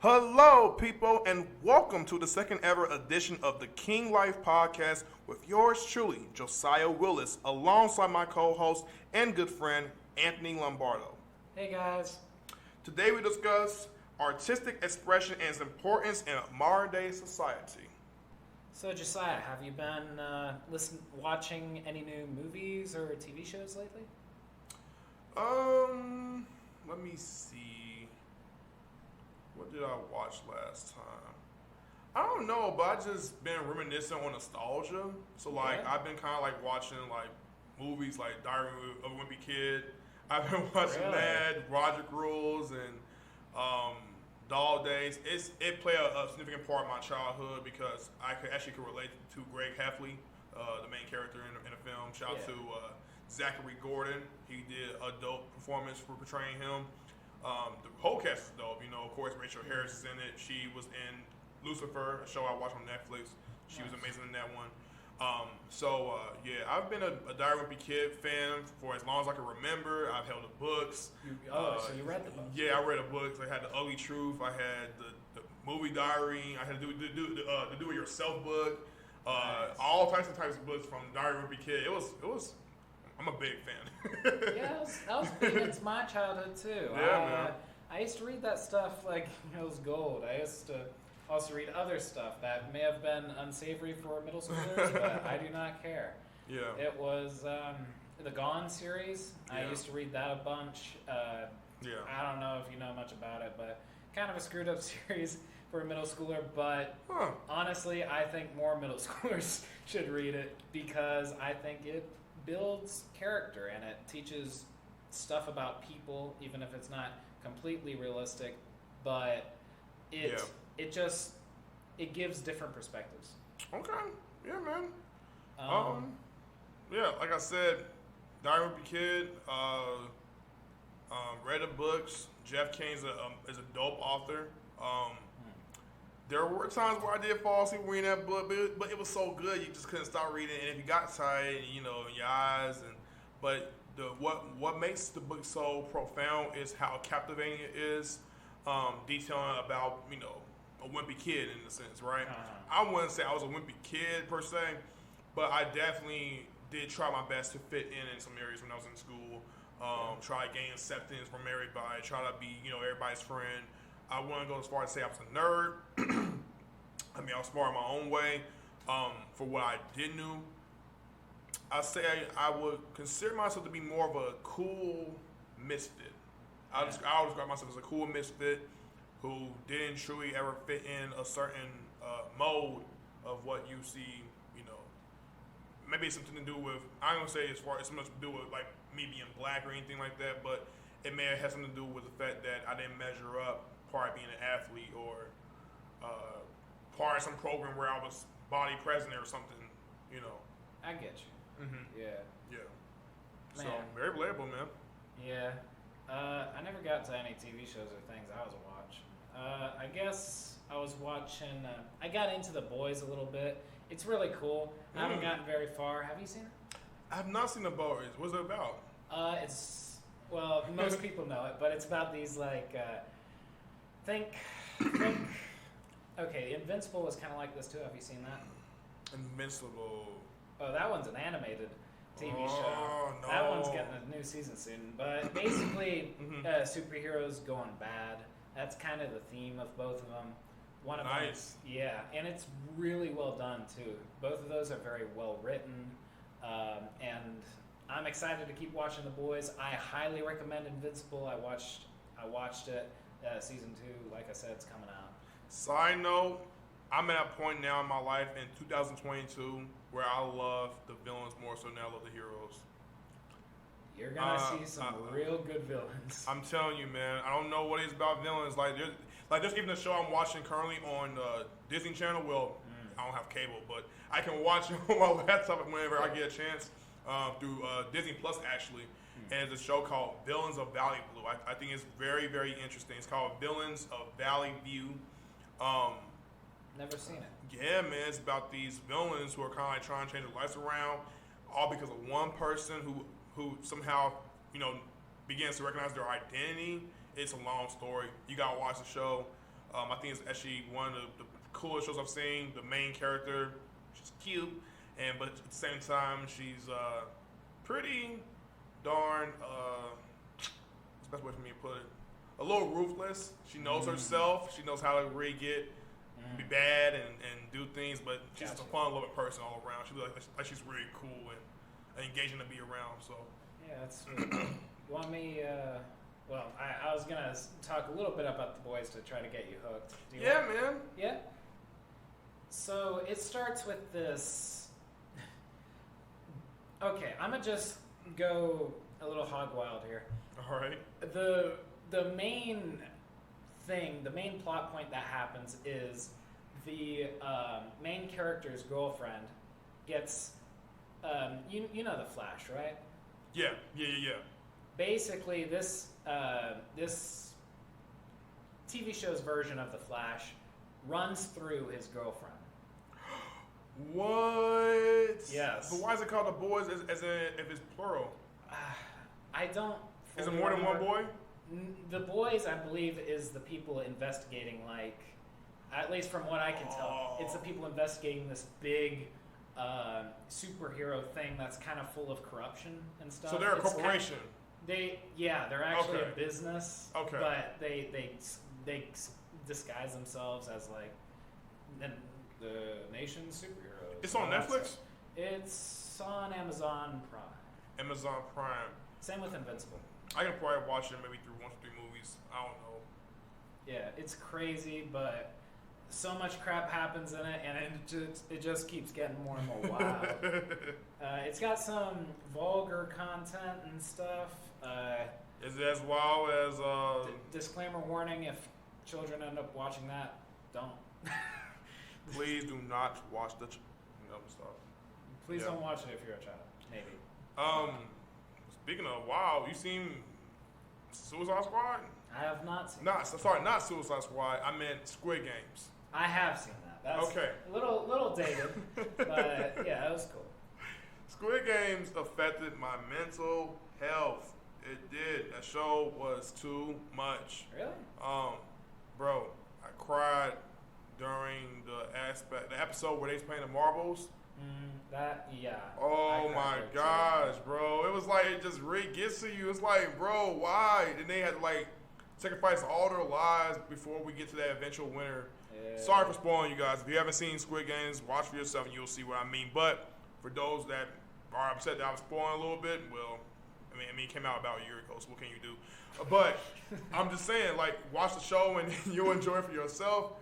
Hello, people, and welcome to the second ever edition of the King Life Podcast with yours truly, Josiah Willis, alongside my co host and good friend, Anthony Lombardo. Hey guys. Today we discuss artistic expression and its importance in modern day society. So Josiah, have you been watching any new movies or TV shows lately? Let me see. What did I watch last time? I don't know, but I just been reminiscing on nostalgia. So I've been kind of like watching like movies like Diary of a Wimpy Kid. I've been watching that, Roger Rules, and Dog Days. It played a significant part of my childhood because I could relate to Greg Heffley, the main character in the film. Shout out to Zachary Gordon. He did a dope performance for portraying him. The whole cast is dope. Of course, Rachel Harris is in it. She was in Lucifer, a show I watched on Netflix. She was amazing in that one. I've been a Diary of a Wimpy Kid fan for as long as I can remember. I've held the books. So you read the books? Yeah, I read the books. I had The Ugly Truth. I had the movie diary. I had the Do It Yourself book. Nice. All types of books from Diary of a Wimpy Kid. It was. I'm a big fan. Yeah, that was big into my childhood too. Man. I used to read that stuff like it was gold. I used to also read other stuff that may have been unsavory for middle schoolers, but I do not care. Yeah. It was the Gone series. Yeah. I used to read that a bunch. I don't know if you know much about it, but kind of a screwed up series for a middle schooler. But honestly, I think more middle schoolers should read it because I think it builds character and it teaches stuff about people, even if it's not completely realistic, but it gives different perspectives. Okay. Yeah, man. Like I said, Diary of a Wimpy Kid, read the books. Jeff Kane is a dope author. There were times where I did fall asleep reading that book, but it was so good you just couldn't stop reading. And if you got tired, in your eyes, what makes the book so profound is how captivating it is, detailing about a wimpy kid in a sense, right? I wouldn't say I was a wimpy kid per se, but I definitely did try my best to fit in some areas when I was in school. Try to gain acceptance from everybody, try to be everybody's friend. I wouldn't go as far as say I was a nerd. I was smart in my own way. For what I did know, I say I would consider myself to be more of a cool misfit. I would describe myself as a cool misfit who didn't truly ever fit in a certain mode of what you see. Maybe it's something to do with, I don't say as far as something to do with like me being black or anything like that, but it may have had something to do with the fact that I didn't measure up part of being an athlete or part of some program where I was body president or something, I get you. Mm-hmm. Yeah. So, Man. very relatable, man. Yeah. I never got to any TV shows or things I was watching. I guess I was watching, I got into The Boys a little bit. It's really cool. I haven't gotten very far. Have you seen it? I have not seen The Boys. What's it about? Most people know it, but it's about these okay, Invincible was kind of like this too. Have you seen that? Invincible. Oh, that one's an animated TV show. No. That one's getting a new season soon. But basically, superheroes going bad. That's kind of the theme of both of them. One of them, yeah, and it's really well done too. Both of those are very well written, and I'm excited to keep watching The Boys. I highly recommend Invincible. I watched it. Season 2, like I said, it's coming out. Side note, I'm at a point now in my life in 2022 where I love the villains more so than I love the heroes. You're gonna see some real good villains. I'm telling you, man. I don't know what it's about villains. There's even a show I'm watching currently on Disney Channel. Well, I don't have cable, but I can watch it on my laptop whenever I get a chance through Disney Plus actually. And it's a show called Villains of Valley Blue. I think it's very, very interesting. It's called Villains of Valley View. Never seen it. Yeah, man. It's about these villains who are kind of like trying to change their lives around, all because of one person who somehow, begins to recognize their identity. It's a long story. You gotta watch the show. I think it's actually one of the coolest shows I've seen. The main character, she's cute, but at the same time, she's pretty darn. What's the best way for me to put it? A little ruthless. She knows herself. She knows how to really be bad and do things, but she's a fun-loving person all around. She looks like she's really cool and engaging to be around. So yeah, that's sweet. You want me? Well, I was gonna talk a little bit about The Boys to try to get you hooked. Man. Yeah. So it starts with this. Okay, I'm gonna just go a little hog wild here. All right. The main thing, the main plot point that happens is the main character's girlfriend gets, you know the Flash, right? Yeah. Basically, this TV show's version of the Flash runs through his girlfriend. What? Yes. But why is it called The Boys as in if it's plural? I don't. Is it more than one boy? The Boys, I believe, is the people investigating, like, at least from what I can tell, it's the people investigating this big superhero thing that's kind of full of corruption and stuff. So they're a corporation. They're actually a business. Okay. But they disguise themselves as like the nation's superheroes. It's on Netflix? It's on Amazon Prime. Amazon Prime. Same with Invincible. I can probably watch it maybe through 1 to 3 movies. I don't know. Yeah, it's crazy, but so much crap happens in it, and it just keeps getting more and more wild. It's got some vulgar content and stuff. Is it as wild as... disclaimer warning, if children end up watching that, don't. Please do not watch the stuff. Please don't watch it if you're a child, maybe. Speaking of wild, you seen Suicide Squad? I have not seen not Suicide Squad. I meant Squid Games. I have seen that. That's okay. A little dated, but yeah, it was cool. Squid Games affected my mental health. It did. That show was too much. Really? Bro, I cried during the episode where they was playing the marbles. Oh my gosh, bro. It was like, it just really gets to you. It's like, bro, why? Then they had to like sacrifice all their lives before we get to that eventual winner. Yeah. Sorry for spoiling you guys. If you haven't seen Squid Games, watch for yourself and you'll see what I mean. But for those that are upset that I was spoiling a little bit, well, I mean, it came out about a year ago, so what can you do? But I'm just saying, like, watch the show and you'll enjoy it for yourself.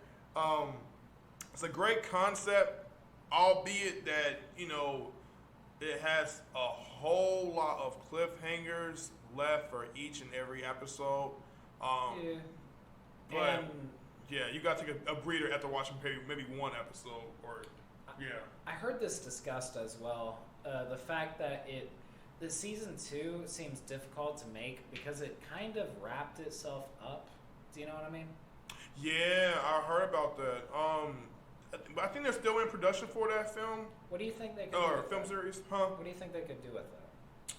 It's a great concept, albeit that, it has a whole lot of cliffhangers left for each and every episode. But you got to take a breather after watching maybe one episode I heard this discussed as well. The fact that the season 2 seems difficult to make because it kind of wrapped itself up. Do you know what I mean? Yeah, I heard about that. But I think they're still in production for that film. What do you think they could do with film that? Series, huh? What do you think they could do with that?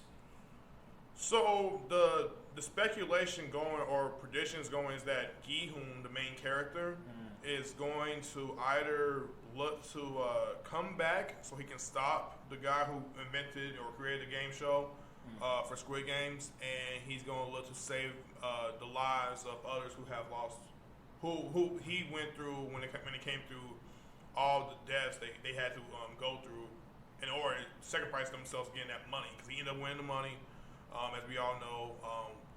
So the speculation going or predictions going is that Gi-hoon, the main character, is going to either look to come back so he can stop the guy who invented or created the game show for Squid Games, and he's going to look to save the lives of others who have lost, who he went through when it came through all the deaths they had to go through in order to sacrifice themselves getting that money, because he ended up winning the money. As we all know,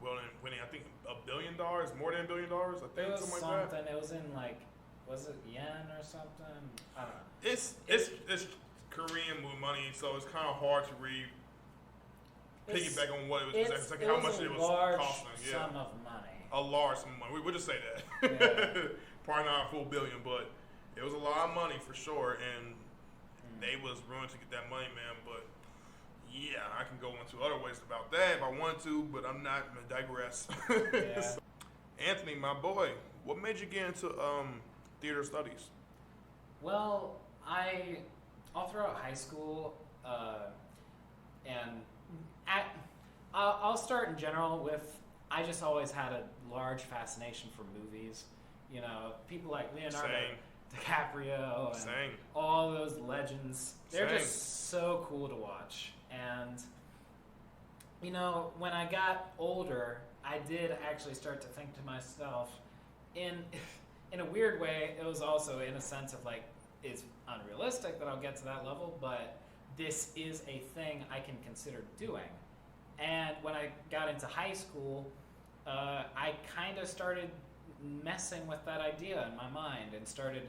winning I think $1 billion, more than $1 billion, I think, it was something like that. It was in was it yen or something? I don't know. It's Korean money, so it's kind of hard to piggyback on what it was exactly, how much it was costing. Sum of money. A large sum of money. We'll just say that. Yeah. Probably not a full billion, but it was a lot of money for sure, and they was ruined to get that money, man. But yeah, I can go into other ways about that if I want to, but I'm not going to digress. Yeah. Anthony, my boy, what made you get into theater studies? Well, all throughout high school, and I'll start in general with, I just always had a large fascination for movies, You know, people like Leonardo DiCaprio and all those legends. They're just so cool to watch. And, you know, when I got older, I did actually start to think to myself, in a weird way, it was also in a sense of like, it's unrealistic that I'll get to that level, but this is a thing I can consider doing. And when I got into high school, I kind of started messing with that idea in my mind and started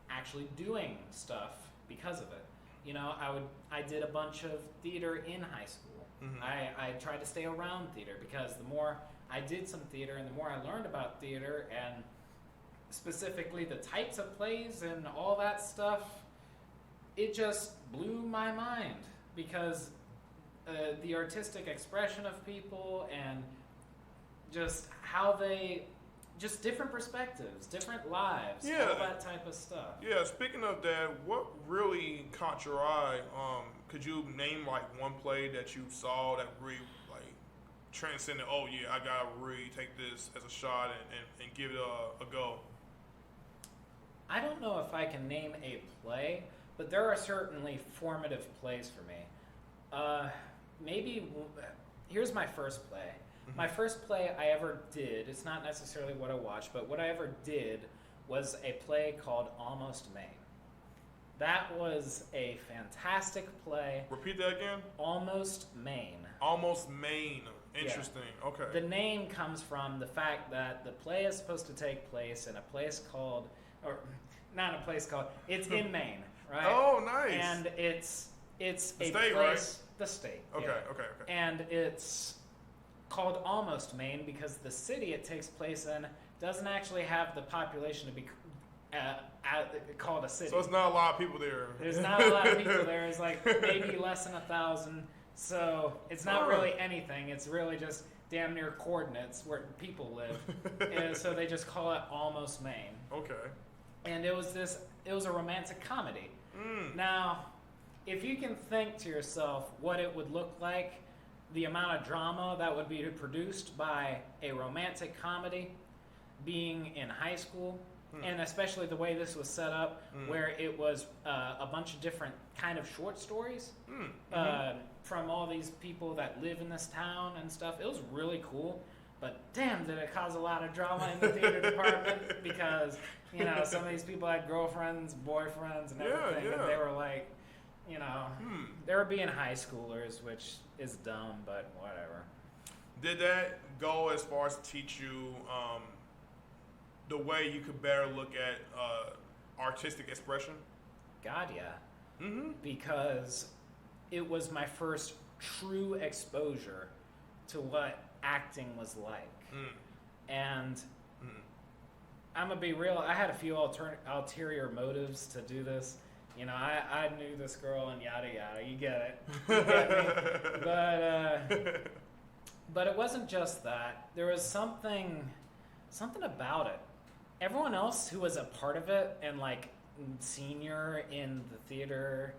actually doing stuff because of it. You know, I did a bunch of theater in high school. Mm-hmm. I tried to stay around theater because the more I did some theater and the more I learned about theater and specifically the types of plays and all that stuff, it just blew my mind because the artistic expression of people and just how they, just different perspectives, different lives, all that type of stuff. Yeah, speaking of that, what really caught your eye? Could you name like one play that you saw that really like transcended, oh yeah, I gotta really take this as a shot and give it a go? I don't know if I can name a play, but there are certainly formative plays for me. Maybe, here's my first play. Mm-hmm. My first play I ever did, it's not necessarily what I watched, but what I ever did was a play called Almost Maine. That was a fantastic play. Repeat that again? Almost Maine. Almost Maine. Interesting. Yeah. Okay. The name comes from the fact that the play is supposed to take place in a place called, or not a place called, it's in Maine, right? Oh, nice. And it's the a state, place, right? The state. Okay, yeah. okay. And it's called Almost Maine because the city it takes place in doesn't actually have the population to be called a city. So it's not a lot of people there. There's not a lot of people there. It's like maybe less than 1,000. So it's not really anything. It's really just damn near coordinates where people live. And so they just call it Almost Maine. Okay. And it was a romantic comedy. Now, if you can think to yourself what it would look like, the amount of drama that would be produced by a romantic comedy being in high school, and especially the way this was set up, where it was a bunch of different kind of short stories from all these people that live in this town and stuff. It was really cool, but damn, did it cause a lot of drama in the theater department because, you know, some of these people had girlfriends, boyfriends, and everything, and they were like, you know, they were being high schoolers, which is dumb, but whatever. Did that go as far as to teach you the way you could better look at artistic expression? God, yeah. Because it was my first true exposure to what acting was like. And I'm going to be real, I had a few ulterior motives to do this. You know, I knew this girl and yada yada. You get it. You get me? But it wasn't just that. There was something about it. Everyone else who was a part of it and like senior in the theater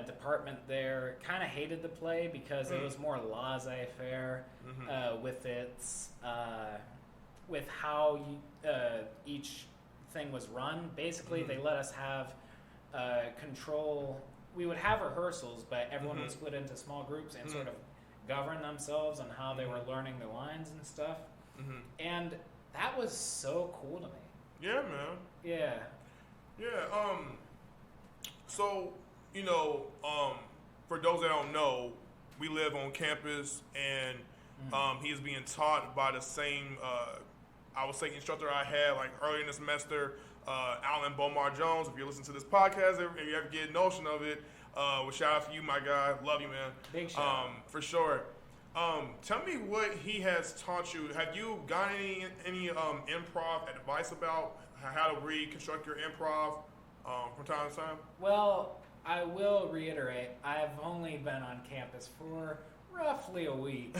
department there kind of hated the play because it was more laissez-faire with its with how each thing was run. Basically, they let us have control. We would have rehearsals, but everyone would split into small groups and sort of govern themselves on how they were learning the lines and stuff. And that was so cool to me. Yeah, man. Yeah. Yeah. So, you know, for those that don't know, we live on campus, and he is being taught by the same, I would say, instructor I had like earlier in the semester, Alan Bomar Jones. If you listen to this podcast, if you ever get a notion of it, well, shout out to you, my guy. Love you, man. Big shout. For sure. Tell me what he has taught you. Have you gotten any improv advice about how to reconstruct your improv from time to time? Well, I will reiterate, I've only been on campus for roughly a week.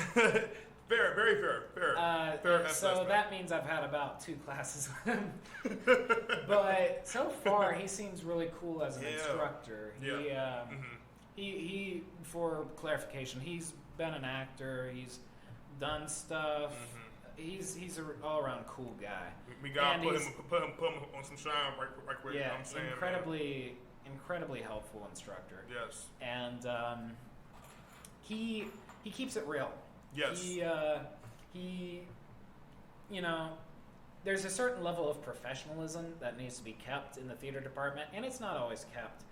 Fair, very fair. Fair so that means I've had about 2 classes with him. But so far, he seems really cool as an instructor. He, for clarification, he's been an actor. He's done stuff. he's an all around cool guy. We gotta put him on some shine right quick. Yeah, I'm saying, incredibly helpful instructor. Yes. And he keeps it real. Yes. He there's a certain level of professionalism that needs to be kept in the theater department, and it's not always kept,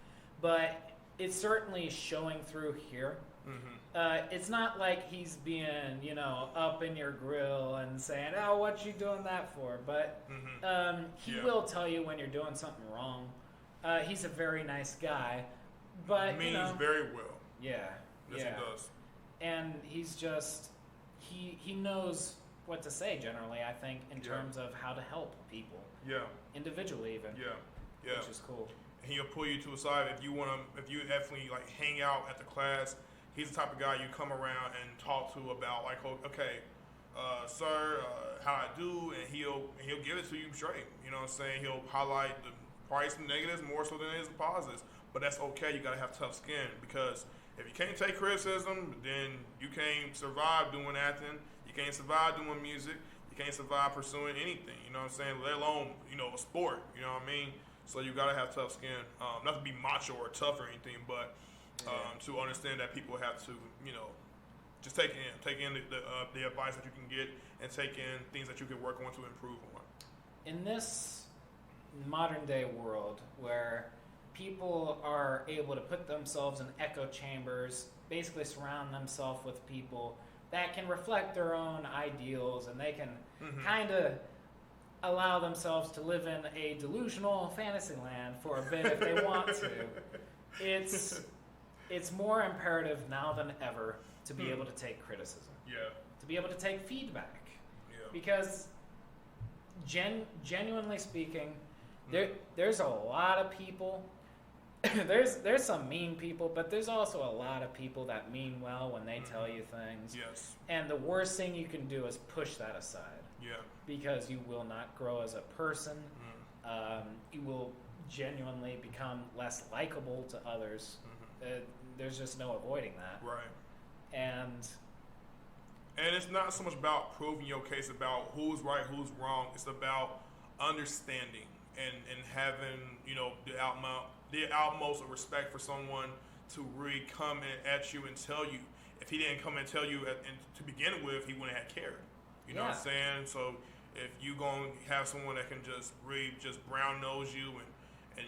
but it's certainly showing through here. Mm-hmm. It's not like he's being, up in your grill and saying, "Oh, what you doing that for?" But he will tell you when you're doing something wrong. He's a very nice guy, but means very well. Yeah. Yes, he does. And he's just he knows what to say generally, I think, in terms of how to help people. Yeah. Individually even. Yeah. Which is cool. He'll pull you to a side if you definitely like hang out at the class. He's the type of guy you come around and talk to about like, okay, sir, how I do, and he'll give it to you straight. You know what I'm saying? He'll highlight the price and negatives more so than it is the positives. But that's okay. You gotta have tough skin, because if you can't take criticism, then you can't survive doing acting. You can't survive doing music. You can't survive pursuing anything. You know what I'm saying? Let alone a sport. You know what I mean? So you gotta have tough skin. Not to be macho or tough or anything, but to understand that people have to, just take in the advice that you can get, and take in things that you can work on to improve on. In this modern day world where people are able to put themselves in echo chambers, basically surround themselves with people that can reflect their own ideals, and they can kind of allow themselves to live in a delusional fantasy land for a bit if they want to. It's more imperative now than ever to be able to take criticism. Yeah. To be able to take feedback. Yeah. Because genuinely speaking, there's a lot of people. there's some mean people, but there's also a lot of people that mean well when they tell you things. Yes. And the worst thing you can do is push that aside. Yeah. Because you will not grow as a person. You will genuinely become less likable to others. There's just no avoiding that. Right. And it's not so much about proving your case about who's right, who's wrong. It's about understanding and having, the utmost of respect for someone to really come at you and tell you. If he didn't come and tell you to begin with, he wouldn't have cared. You know what I'm saying? So if you going to have someone that can just really just brown nose you and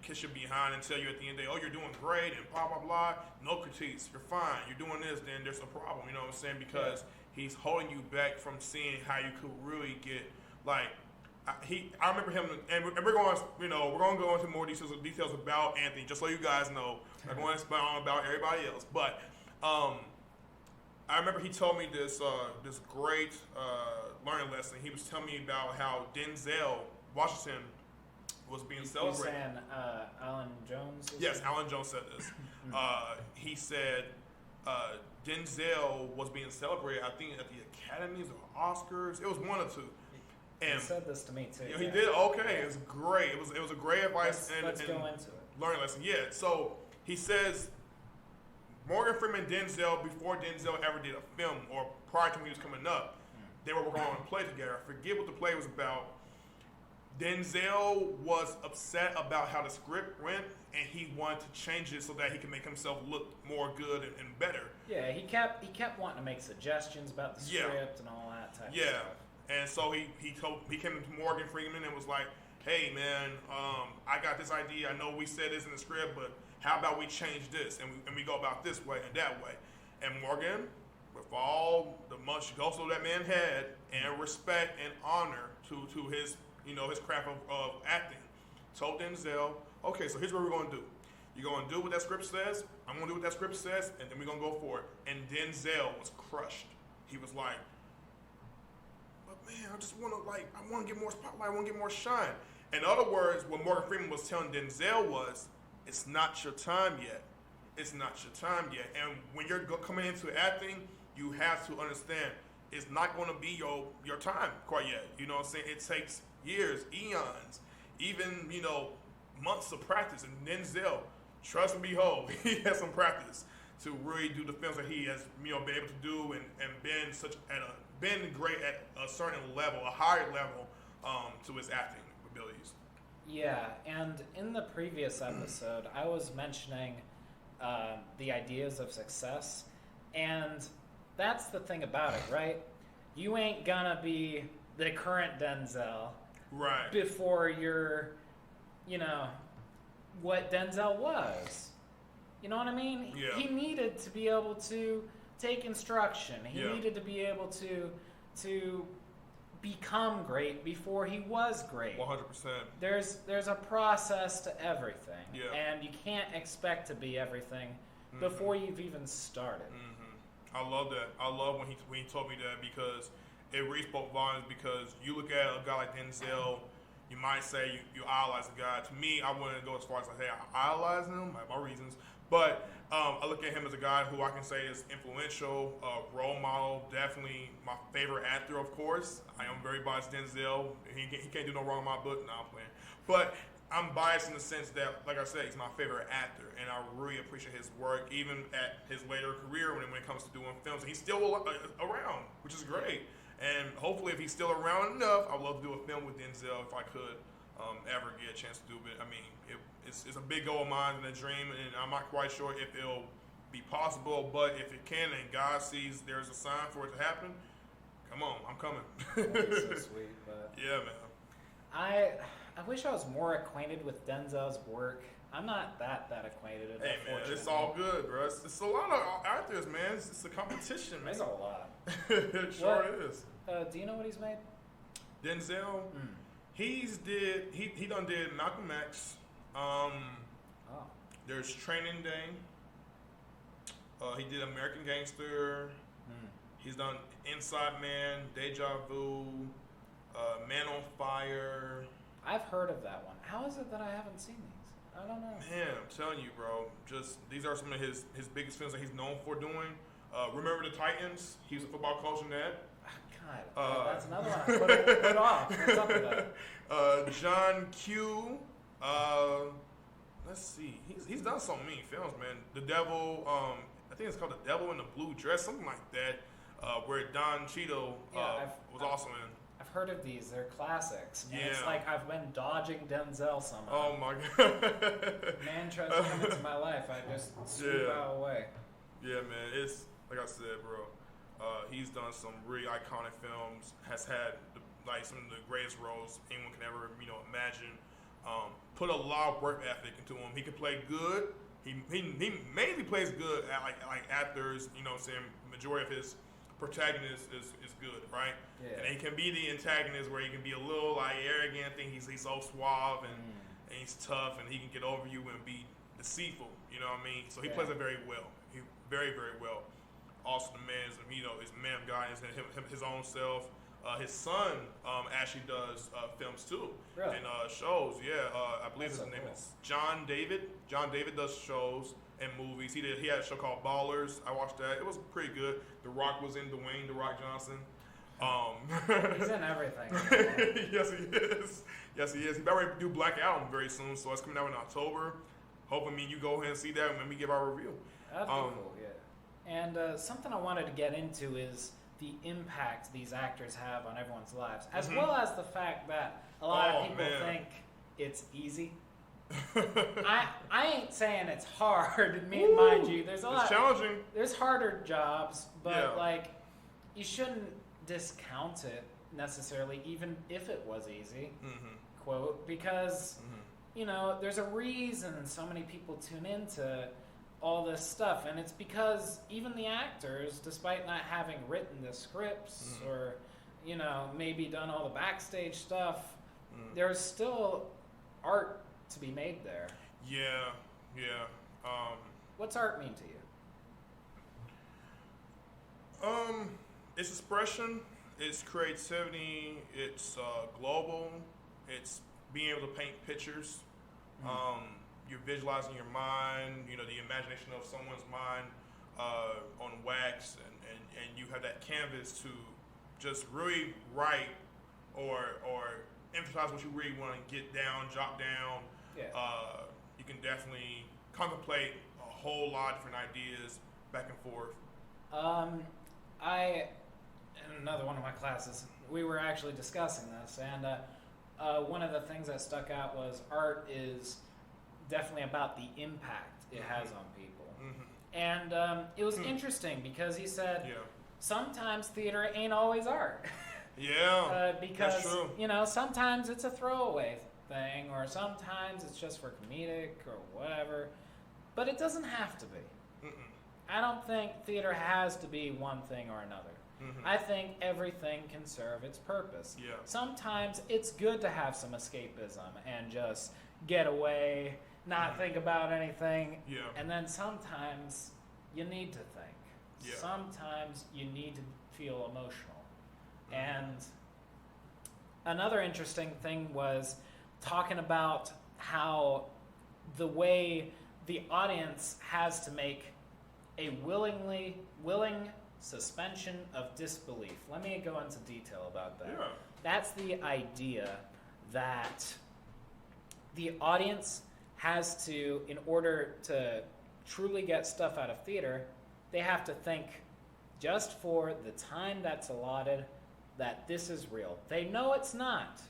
kiss your behind and tell you at the end of the day, oh, you're doing great and blah, blah, blah, no critiques, you're fine, you're doing this, then there's a problem. You know what I'm saying? Because he's holding you back from seeing how you could really get, like, I remember him, and we're going, we're going to go into more details about Anthony, just so you guys know. I'm going to expound about everybody else, but I remember he told me this great learning lesson. He was telling me about how Denzel Washington was being celebrated. You're saying Alan Jones? Yes, Alan Jones said this. He said Denzel was being celebrated, I think, at the Academies or Oscars. It was one or two. And he said this to me too. He did? Okay, it was great. It was a great advice. Let's go into it. Learning lesson. Yeah. So he says Morgan Freeman and Denzel, before Denzel ever did a film or prior to when he was coming up, they were going to play together. I forget what the play was about. Denzel was upset about how the script went, and he wanted to change it so that he can make himself look more good and better. Yeah, he kept wanting to make suggestions about the script and all that type of stuff. And so he came to Morgan Freeman and was like, hey man, I got this idea. I know we said this in the script, but how about we change this and we go about this way and that way. And Morgan, with all the much gusto that man had and respect and honor to his his craft of acting, told Denzel, okay, so here's what we're going to do. You're going to do what that script says. I'm going to do what that script says, and then we're going to go for it. And Denzel was crushed. He was like, man, I want to get more spotlight, I want to get more shine. In other words, what Morgan Freeman was telling Denzel was, it's not your time yet. It's not your time yet. And when you're coming into acting, you have to understand it's not going to be your time quite yet. You know what I'm saying? It takes years, eons, even, months of practice. And Denzel, trust and behold, he has some practice to really do the films that he has, been able to do and been such at a been great at a certain level, a higher level, to his acting abilities. Yeah, and in the previous episode, I was mentioning the ideas of success, and that's the thing about it, right? You ain't gonna be the current Denzel right before you're, what Denzel was. You know what I mean? Yeah. He needed to be able to take instruction. He needed to be able to become great before he was great. 100%. There's a process to everything. Yeah. And you can't expect to be everything before you've even started. I love that. I love when he told me that, because it reads both volumes. Because you look at a guy like Denzel, you might say you idolize the guy. To me, I wouldn't go as far as like, hey, I idolize him. I have my reasons. But I look at him as a guy who I can say is influential, role model, definitely my favorite actor, of course. I am very biased Denzel. He can't do no wrong in my book. No, I'm playing. But I'm biased in the sense that, like I said, he's my favorite actor, and I really appreciate his work, even at his later career when it comes to doing films. He's still around, which is great. And hopefully, if he's still around enough, I'd love to do a film with Denzel if I could ever get a chance to do it. I mean, it's a big goal of mine and a dream, and I'm not quite sure if it'll be possible, but if it can and God sees there's a sign for it to happen, come on, I'm coming. That's so sweet, but yeah, man. I wish I was more acquainted with Denzel's work. I'm not that acquainted. Hey, man, it's all good, bro. It's a lot of actors, man. It's a competition, man. There's a lot. It sure is. Do you know what he's made? Denzel? He done did Malcolm X. There's Training Day. He did American Gangster. He's done Inside Man, Deja Vu, Man on Fire. I've heard of that one. How is it that I haven't seen these? I don't know. Man, I'm telling you, bro. Just these are some of his biggest films that he's known for doing. Remember the Titans? He was a football coach in that. God, that's another one I put off. What's up with that? John Q. Let's see. He's done so many films, man. The Devil. I think it's called The Devil in the Blue Dress, something like that. Where Don Cheadle was also in. I've heard of these. They're classics. And yeah. It's like I've been dodging Denzel somehow. Oh my god. Man tries to come into my life. I just swoop out away. Yeah, man. It's like I said, bro. He's done some really iconic films. Has had some of the greatest roles anyone can ever imagine. Put a lot of work ethic into him. He can play good. He mainly plays good at like actors. You know what I'm saying? Majority of his protagonist is good, right? Yeah. And he can be the antagonist where he can be a little arrogant, think he's so suave and he's tough and he can get over you and be deceitful. You know what I mean? So he plays it very well. He very, very well. Also, the man is is a man of God, is his own self. His son actually does films too, really? And shows. Yeah, I believe That's his so name cool. is John David. John David does shows and movies. He had a show called Ballers. I watched that. It was pretty good. The Rock was in Dwayne The Rock Johnson. He's in everything. Yes, he is. Yes, he is. He's about to do Black Adam very soon, so it's coming out in October. Hoping you go ahead and see that when we give our review. That'd be cool, yeah. And something I wanted to get into is the impact these actors have on everyone's lives, as well as the fact that a lot of people think it's easy. I ain't saying it's hard. Mind you, there's a lot. It's challenging. There's harder jobs, but you shouldn't discount it necessarily, even if it was easy. Quote, because there's a reason so many people tune into all this stuff, and it's because even the actors, despite not having written the scripts or maybe done all the backstage stuff, there's still art to be made there. Yeah. What's art mean to you? It's expression, it's creativity, it's global, it's being able to paint pictures. You're visualizing your mind, the imagination of someone's mind on wax, and you have that canvas to just really write or emphasize what you really want to get down, jot down. Yeah. You can definitely contemplate a whole lot of different ideas back and forth. in another one of my classes, we were actually discussing this, and one of the things that stuck out was art is definitely about the impact it has on people. And it was interesting because he said sometimes theater ain't always art. Because that's true. Sometimes it's a throwaway thing, or sometimes it's just for comedic or whatever, but it doesn't have to be. I don't think theater has to be one thing or another. I think everything can serve its purpose. Sometimes it's good to have some escapism and just get away, not think about anything. And then sometimes you need to think. Sometimes you need to feel emotional. And another interesting thing was talking about how the way the audience has to make a willing suspension of disbelief. Let me go into detail about that. That's the idea that the audience has to, in order to truly get stuff out of theater, they have to think just for the time that's allotted that this is real. They know it's not,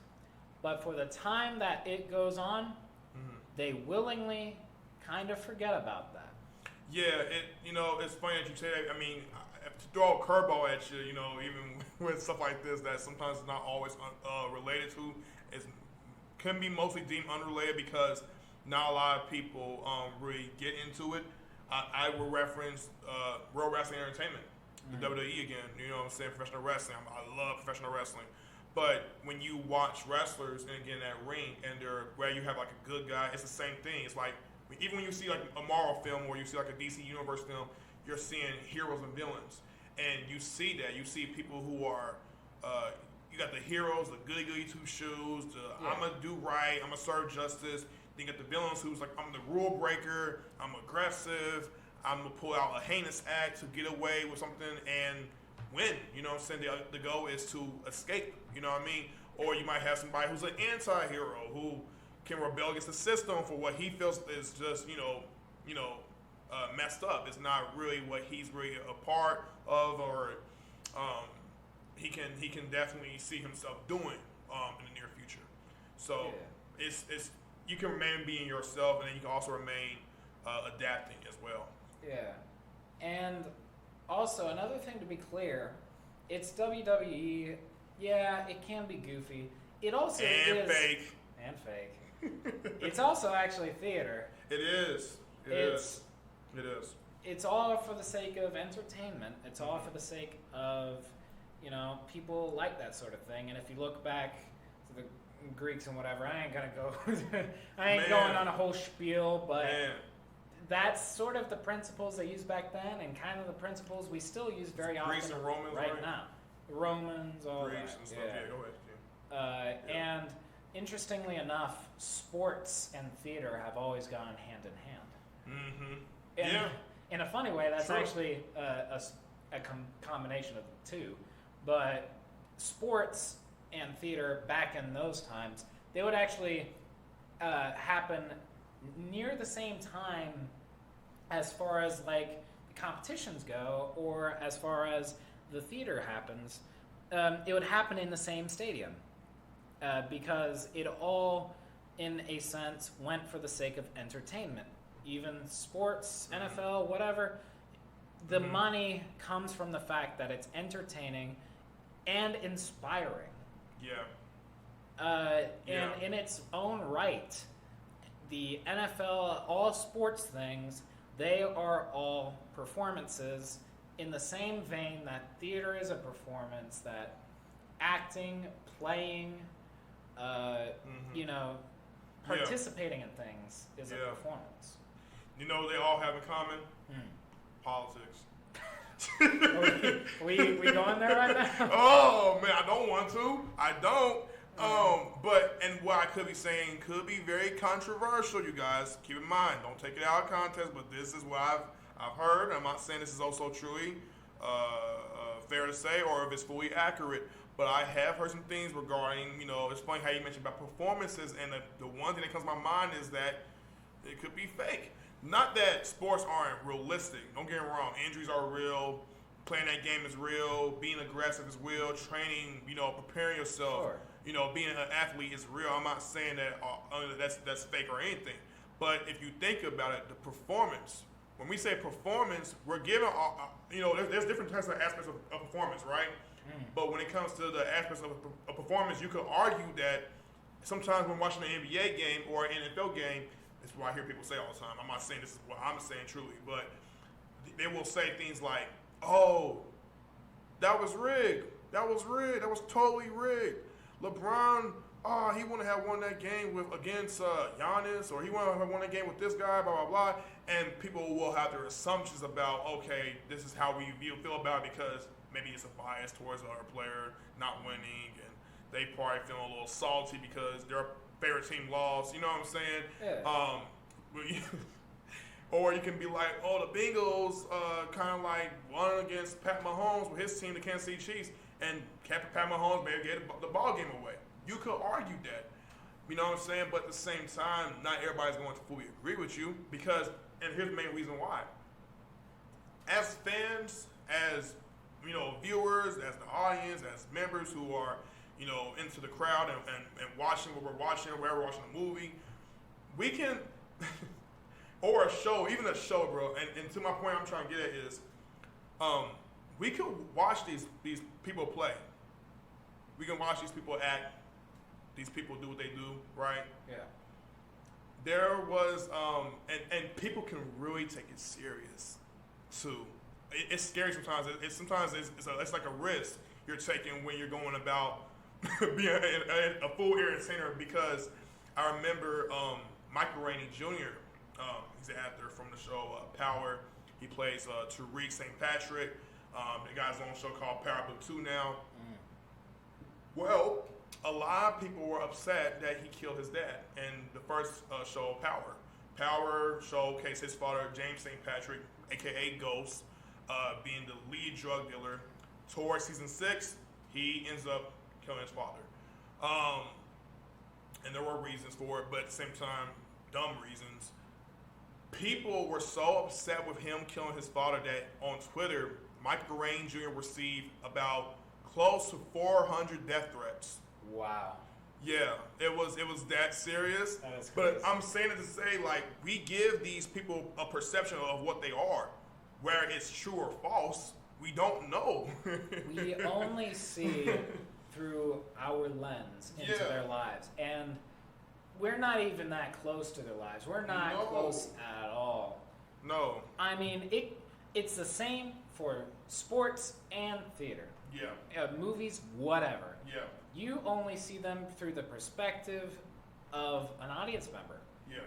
but for the time that it goes on, they willingly kind of forget about that. It's funny that you say that. I mean, to throw a curveball at you, even with stuff like this that sometimes is not always related to, can be mostly deemed unrelated because not a lot of people really get into it. I will reference World Wrestling Entertainment, the WWE again. You know what I'm saying? Professional wrestling. I love professional wrestling. But when you watch wrestlers and get in that ring and where you have like a good guy, it's the same thing. It's like, even when you see like a Marvel film or you see like a DC Universe film, you're seeing heroes and villains. And you see that. You see people who are, you got the heroes, the goody two shoes, I'm going to do right, I'm going to serve justice. Then you got the villains who's like, I'm the rule breaker, I'm aggressive, I'm going to pull out a heinous act to get away with something and win. You know what I'm saying? The goal is to escape. You know what I mean? Or you might have somebody who's an anti-hero who can rebel against the system for what he feels is just, messed up. It's not really what he's really a part of, or he can definitely see himself doing in the near future. So it's you can remain being yourself, and then you can also remain adapting as well. Yeah, and also another thing to be clear, it's WWE. Yeah, it can be goofy. It also is fake. And fake. It's also actually theater. It is. It is. It's all for the sake of entertainment. It's all for the sake of, people like that sort of thing. And if you look back to the Greeks and whatever, I ain't gonna go. Going on a whole spiel, but that's sort of the principles they used back then, and kind of the principles we still use very often Greeks and Romans, right now. The Romans, all Greeks that. And stuff. Go ahead. And interestingly enough, sports and theater have always gone hand in hand. And in a funny way, that's actually a combination of the two. But sports and theater back in those times, they would actually happen near the same time as far as like the competitions go, or as far as the theater happens. It would happen in the same stadium because it all, in a sense, went for the sake of entertainment. Even sports, NFL, whatever, the money comes from the fact that it's entertaining and inspiring. And in its own right, the NFL, all sports things, they are all performances in the same vein that theater is a performance, that acting, playing, participating in things is a performance. You know what they all have in common? Politics. we going there right now? Oh, man, I don't want to. I don't. And what I could be saying could be very controversial, you guys. Keep in mind, don't take it out of context, but this is what I've heard. I'm not saying this is also truly fair to say or if it's fully accurate, but I have heard some things regarding, it's funny how you mentioned about performances, and the one thing that comes to my mind is that it could be fake. Not that sports aren't realistic. Don't get me wrong. Injuries are real. playing that game is real, being aggressive is real, training, preparing yourself, sure. Being an athlete is real. I'm not saying that that's fake or anything. But if you think about it, the performance, when we say performance, we're given, there's different types of aspects of performance, right? But when it comes to the aspects of performance, you could argue that sometimes when watching an NBA game or an NFL game, that's what I hear people say all the time. I'm not saying this is what I'm saying truly, but they will say things like, oh, that was rigged. That was rigged. That was totally rigged. LeBron, he wouldn't have won that game against Giannis, or he wouldn't have won that game with this guy, blah, blah, blah. And people will have their assumptions about, okay, this is how we feel about it because maybe it's a bias towards our player not winning, and they probably feeling a little salty because their favorite team lost. You know what I'm saying? Yeah. Or you can be like, oh, the Bengals kind of like won against Pat Mahomes with his team, the Kansas City Chiefs, and Pat Mahomes may have gave the ball game away. You could argue that. You know what I'm saying? But at the same time, not everybody's going to fully agree with you because, and here's the main reason why. As fans, as viewers, as the audience, as members who are, into the crowd and watching what we're watching, wherever we're watching a movie, we can, or a show, even a show, bro. And to my point, I'm trying to get at is, we could watch these people play. We can watch these people act. These people do what they do, right? Yeah. There was, and people can really take it serious, too. It's scary sometimes. It's like a risk you're taking when you're going about being a full entertainer. Because I remember Michael Rainey Jr. He's an actor from the show Power. He plays Tariq St. Patrick. He got his own show called Power Book 2 now. Well, a lot of people were upset that he killed his dad in the first show, Power. Power showcased his father, James St. Patrick, a.k.a. Ghost, being the lead drug dealer. Towards season 6, he ends up killing his father. And there were reasons for it, but at the same time, dumb reasons. People were so upset with him killing his father that on Twitter, Michael Rainey Jr. received about close to 400 death threats. Wow. Yeah, it was that serious. That is crazy. But I'm saying it to say, like, we give these people a perception of what they are. Where it's true or false, we don't know. We only see through our lens into their lives. And we're not even that close to their lives. We're not close at all. No. I mean, it's the same for sports and theater. Yeah. Movies, whatever. Yeah. You only see them through the perspective of an audience member. Yeah.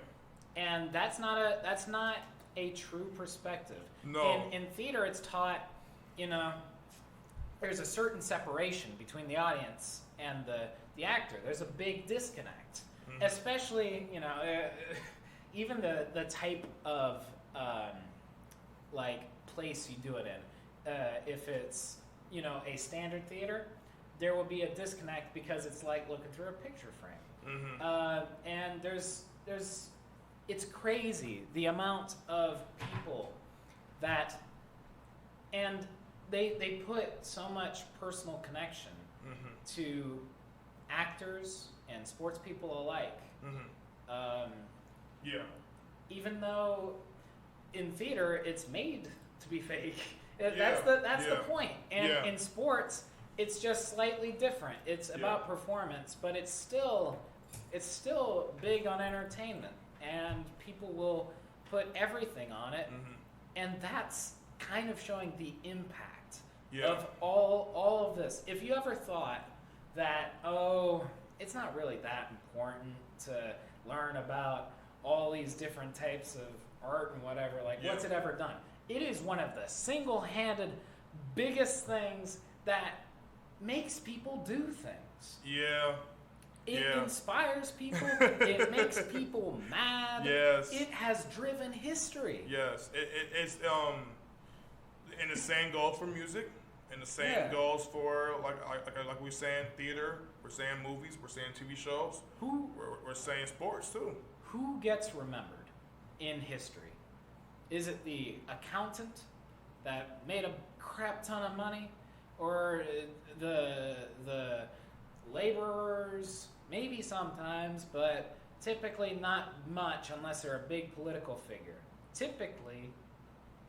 And that's not a true perspective. No. In theater, it's taught, there's a certain separation between the audience and the actor. There's a big disconnect. Mm-hmm. Especially, even the type of, place you do it in. If it's, a standard theater, there will be a disconnect because it's like looking through a picture frame. Mm-hmm. And it's crazy the amount of people that, and they put so much personal connection to actors and sports people alike. Yeah. Even though in theater it's made to be fake. That's the point. And in sports, it's just slightly different. It's about performance, but it's still big on entertainment, and people will put everything on it, and that's kind of showing the impact of all of this. If you ever thought that, it's not really that important to learn about all these different types of art and whatever, what's it ever done? It is one of the single-handed biggest things that makes people do things. Yeah. It inspires people. It makes people mad. Yes. It has driven history. Yes. It's and the same goes for music, and the same goes for like we're saying theater, we're saying movies, we're saying TV shows. We're saying sports too. Who gets remembered in history? Is it the accountant that made a crap ton of money, or the laborers, maybe sometimes, but typically not much unless they're a big political figure. Typically,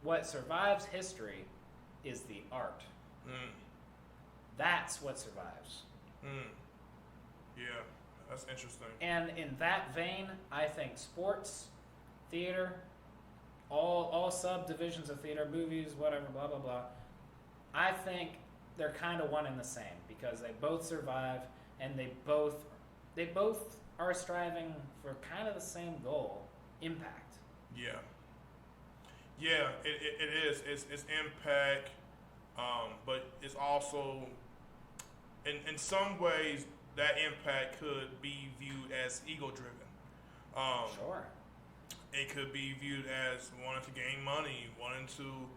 what survives history is the art. That's what survives. Yeah, that's interesting. And in that vein, I think sports, theater, all subdivisions of theater, movies, whatever, blah, blah, blah, I think they're kind of one and the same because they both survive and they both are striving for kind of the same goal, impact. Yeah. Yeah, it is. It's impact, but it's also, in some ways, that impact could be viewed as ego-driven. Sure. It could be viewed as wanting to gain money, wanting to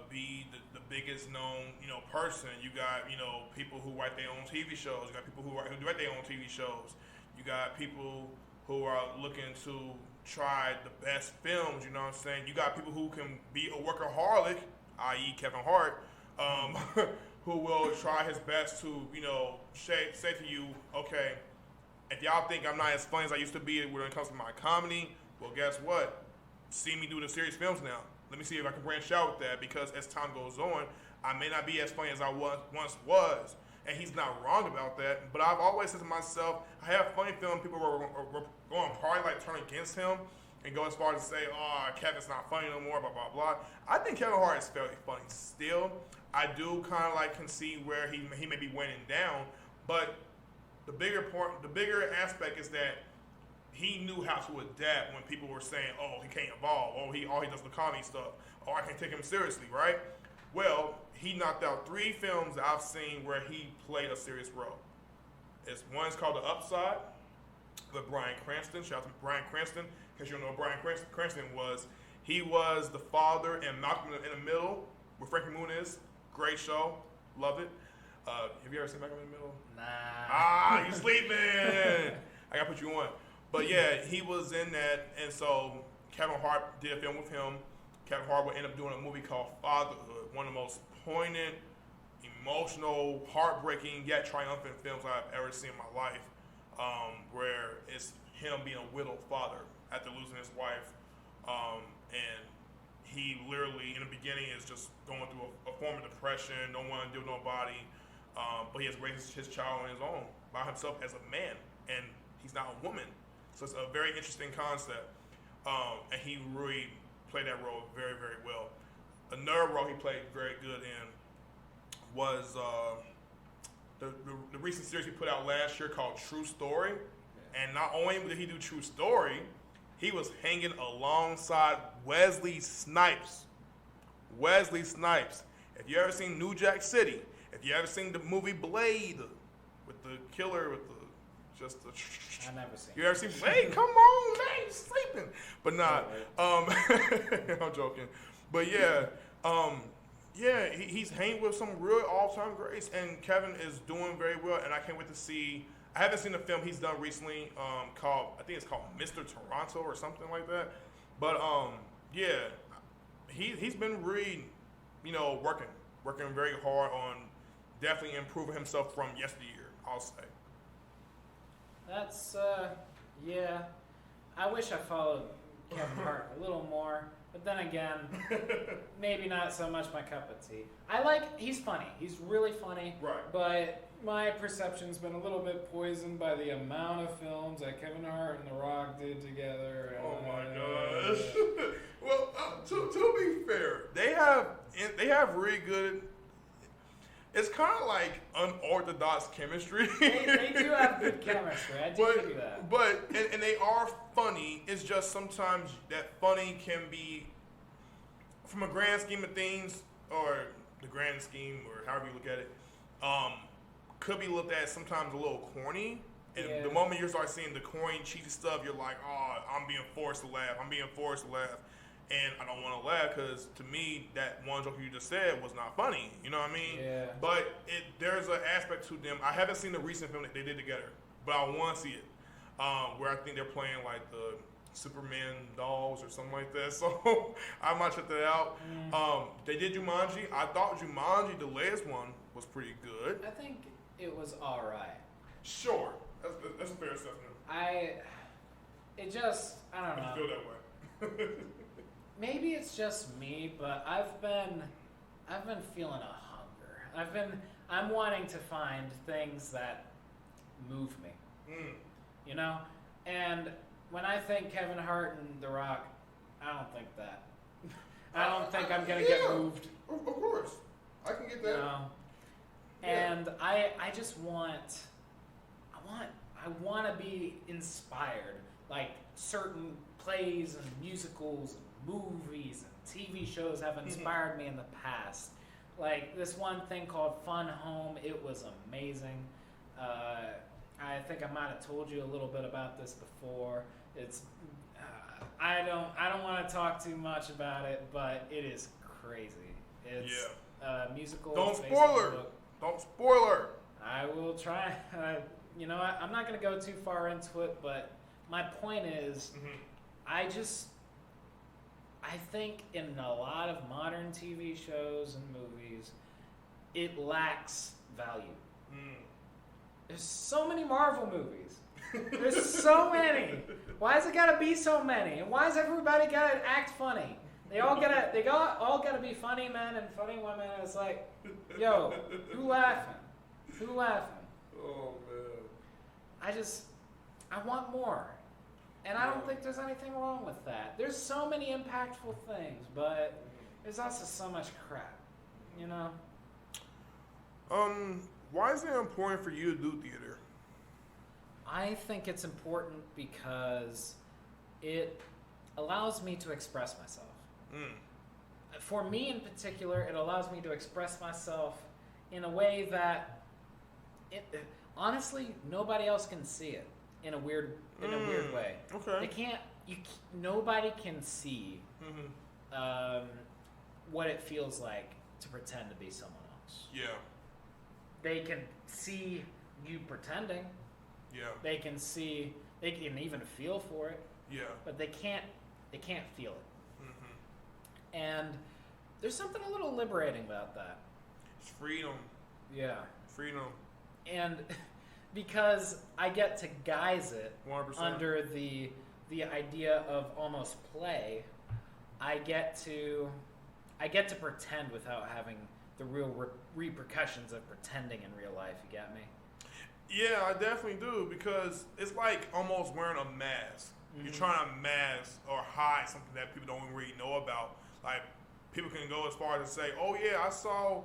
be the biggest known, person. You got, people who write their own TV shows. You got people who direct their own TV shows. You got people who are looking to try the best films, you know what I'm saying? You got people who can be a workaholic, i.e. Kevin Hart, who will try his best to, say to you, okay, if y'all think I'm not as funny as I used to be when it comes to my comedy, well, guess what? See me do the serious films now. Let me see if I can branch out with that, because as time goes on, I may not be as funny as I once was. And he's not wrong about that. But I've always said to myself, I have funny film, people were going probably like turn against him and go as far as to say, oh, Kevin's not funny no more, blah, blah, blah. I think Kevin Hart is fairly funny still. I do kind of like concede where he may be weighing down, but the bigger aspect is that he knew how to adapt when people were saying, oh, he can't evolve, oh, all he does the comedy stuff, oh, I can't take him seriously, right? Well, he knocked out 3 films that I've seen where he played a serious role. One's called The Upside with Bryan Cranston. Shout out to Bryan Cranston. In case you don't know what Bryan Cranston was, he was the father in Malcolm in the Middle with Frankie Muniz. Great show. Love it. Have you ever seen Malcolm in the Middle? Nah. You sleeping. I got to put you on. But yeah, he was in that, and so Kevin Hart did a film with him. Kevin Hart would end up doing a movie called Fatherhood, one of the most poignant, emotional, heartbreaking, yet triumphant films I've ever seen in my life, where it's him being a widowed father after losing his wife, and he literally, in the beginning, is just going through a form of depression, don't want to deal with nobody, but he has raised his child on his own, by himself as a man, and he's not a woman. So it's a very interesting concept, and he really played that role very, very well. Another role he played very good in was the recent series he put out last year called True Story. And not only did he do True Story, he was hanging alongside Wesley Snipes. Wesley Snipes. If you ever seen New Jack City, if you ever seen the movie Blade with the killer with the I've never seen. You ever seen? Hey, come on, man, you're sleeping. But not. I'm joking. But yeah, he's hanging with some real all-time greats, and Kevin is doing very well. And I can't wait to see. I haven't seen the film he's done recently called, I think it's called Mr. Toronto or something like that. But yeah, he's been really, working very hard on definitely improving himself from yesteryear, I'll say. That's, yeah. I wish I followed Kevin Hart a little more, but then again, maybe not so much my cup of tea. He's funny. He's really funny. Right. But my perception's been a little bit poisoned by the amount of films that Kevin Hart and The Rock did together. Oh my gosh. Well, to be fair, they have really good. It's kind of like unorthodox chemistry. They do have good chemistry. I do give you that. But and they are funny. It's just sometimes that funny can be, from a grand scheme of things, or the grand scheme, or however you look at it, could be looked at sometimes a little corny. And the moment you start seeing the corny, cheesy stuff, you're like, oh, I'm being forced to laugh. And I don't want to laugh because, to me, that one joke you just said was not funny. You know what I mean? Yeah. But there's an aspect to them. I haven't seen the recent film that they did together, but I want to see it, where I think they're playing like Superman dolls or something like that. So I might check that out. They did Jumanji. I thought Jumanji, the latest one, was pretty good. I think it was all right. Sure, that's a fair assessment. I don't know. I feel that way. Maybe it's just me, but I've been feeling a hunger. I'm wanting to find things that move me. You know? And when I think Kevin Hart and The Rock, I don't think that. I don't think I'm gonna get moved. Of course. I can get that. You know? And I just want to be inspired. Like certain plays and musicals and movies and TV shows have inspired me in the past. Like this one thing called Fun Home, it was amazing. I think I might have told you a little bit about this before. It's I don't want to talk too much about it, but it is crazy. It's a musical. Don't spoil her. I will try. You know, I'm not going to go too far into it, but my point is, I think in a lot of modern TV shows and movies, it lacks value. There's so many Marvel movies. There's so many. Why has it got to be so many? And why has everybody got to act funny? They all gotta be funny men and funny women. And it's like, yo, who laughing? Who laughing? Oh man. I want more. And I don't think there's anything wrong with that. There's so many impactful things, but there's also so much crap, you know? Why is it important for you to do theater? I think it's important because it allows me to express myself. For me in particular, it allows me to express myself in a way that, honestly, nobody else can see it in a weird way. Okay. Nobody can see what it feels like to pretend to be someone else. Yeah. They can see you pretending. Yeah. They can even feel for it. Yeah. But they can't feel it. And there's something a little liberating about that. It's freedom. Yeah. Freedom. And because I get to guise it 100%. under the idea of almost play, I get to pretend without having the real repercussions of pretending in real life. You get me? Yeah, I definitely do, because it's like almost wearing a mask. You're trying to mask or hide something that people don't really know about. Like, people can go as far as to say, oh yeah, I saw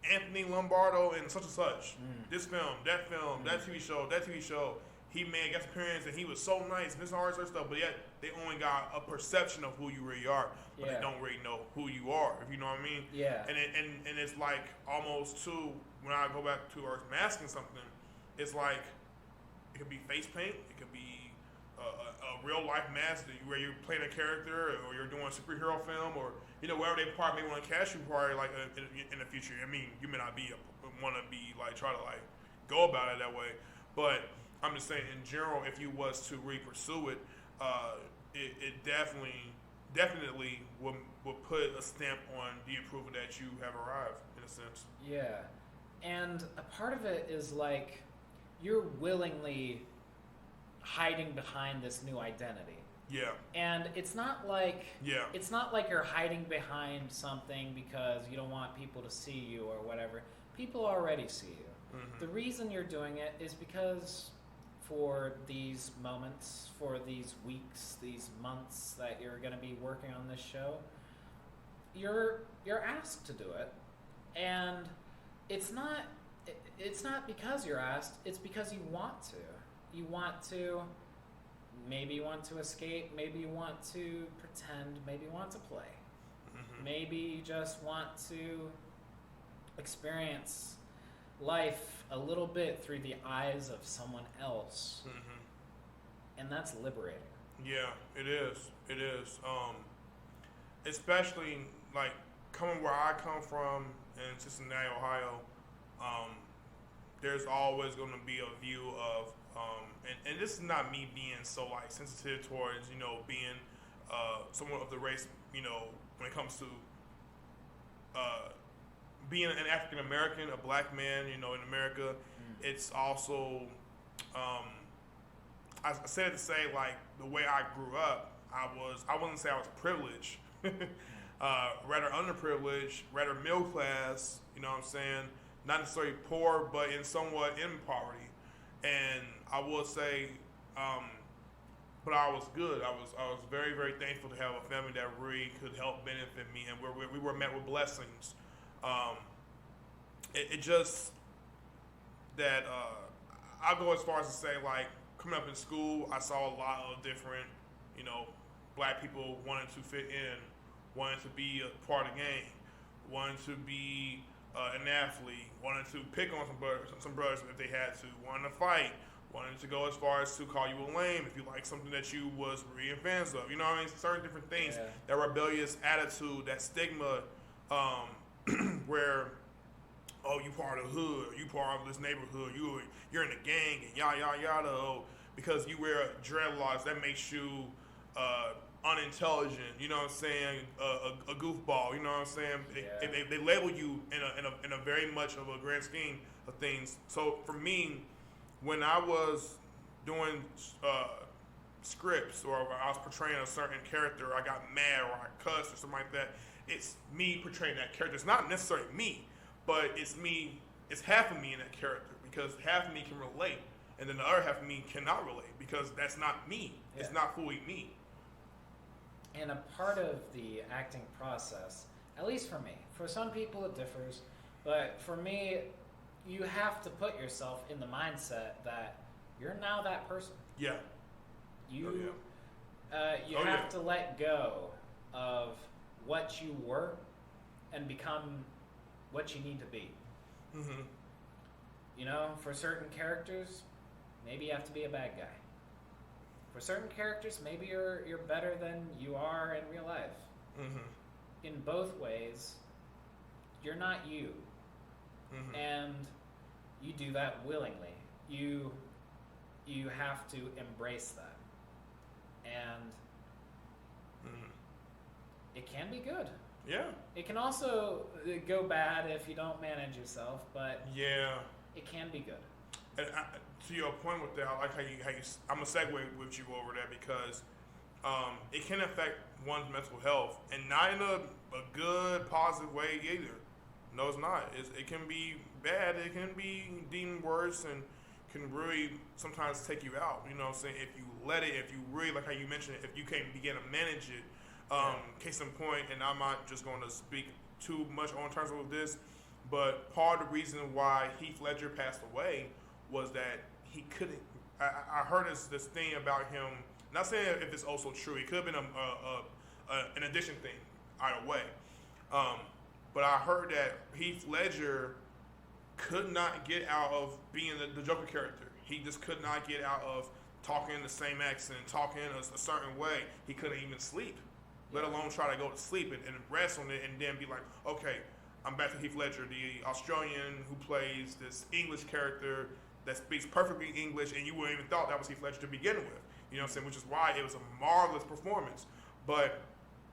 Anthony Lombardo in such and such. This film, that TV show. He made a guest appearance and he was so nice, this and all this other stuff, but yet they only got a perception of who you really are, but they don't really know who you are, if you know what I mean? Yeah. And it's like almost too, when I go back to us masking something, it's like it could be face paint, it could be a real life mask where you're playing a character, or you're doing a superhero film, or wherever they probably may want to cast you probably like in the future. I mean, you may not want to be like try to like go about it that way, but I'm just saying in general, if you was to pursue it, it definitely would put a stamp on the approval that you have arrived in a sense. Yeah, and a part of it is like you're willingly hiding behind this new identity. Yeah. And it's not like you're hiding behind something because you don't want people to see you or whatever. People already see you. The reason you're doing it is because for these moments, for these weeks, these months that you're going to be working on this show, you're asked to do it. And it's not because you're asked, it's because you want to. You want to, maybe you want to escape, maybe you want to pretend, maybe you want to play. Maybe you just want to experience life a little bit through the eyes of someone else. And that's liberating. Yeah, it is. It is. Especially, like, coming where I come from in Cincinnati, Ohio, there's always going to be a view of And this is not me being so like sensitive towards being someone of the race, when it comes to being an African American, a black man, in America. It's also I said it to say like the way I grew up, I wouldn't say I was privileged, rather underprivileged, rather middle class. You know what I'm saying? Not necessarily poor, but somewhat in poverty. And I will say, but I was good. I was very, very thankful to have a family that really could help benefit me, and we were met with blessings. It just that I'll go as far as to say, like, coming up in school, I saw a lot of different, black people wanting to fit in, wanting to be a part of the game, wanting to be an athlete, wanting to pick on some brothers if they had to, wanting to fight, wanting to go as far as to call you a lame if you like something that you was really fans of. You know what I mean? Certain different things, that rebellious attitude, that stigma, where, oh, you part of the hood, you part of this neighborhood, you're in the gang, and yada, yada, yada. Oh, because you wear dreadlocks, that makes you unintelligent, you know what I'm saying, a goofball, you know what I'm saying. They label you in a very much of a grand scheme of things. So for me, when I was doing scripts or I was portraying a certain character, I got mad or I cussed or something like that, it's me portraying that character. It's not necessarily me, but it's me. It's half of me in that character, because half of me can relate, and then the other half of me cannot relate, because that's not me. Yeah. It's not fully me. And a part of the acting process, at least for me, for some people it differs, but for me, you have to put yourself in the mindset that you're now that person. Yeah. You have to let go of what you were and become what you need to be. Mm-hmm. For certain characters, maybe you have to be a bad guy. For certain characters, maybe you're better than you are in real life. Mm-hmm. In both ways, you're not you. Mm-hmm. And you do that willingly. You have to embrace that. And it can be good. Yeah. It can also go bad if you don't manage yourself, but yeah, it can be good. And to your point with that, I like how you I'm gonna segue with you over that, because it can affect one's mental health, and not in a good, positive way either. No, it's not. It can be bad. It can be deemed worse, and can really sometimes take you out. You know what I'm saying? If you let it, if you really, like how you mentioned it, if you can't begin to manage it. Case in point, and I'm not just going to speak too much on terms of this, but part of the reason why Heath Ledger passed away was that he couldn't. I heard this thing about him. Not saying if it's also true. It could have been an addiction thing either way. But I heard that Heath Ledger could not get out of being the Joker character. He just could not get out of talking in the same accent, talking a certain way. He couldn't even sleep, let alone try to go to sleep and rest on it, and then be like, okay, I'm back to Heath Ledger, the Australian who plays this English character that speaks perfectly English, and you wouldn't even thought that was Heath Ledger to begin with. You know what I'm saying? Which is why it was a marvelous performance. But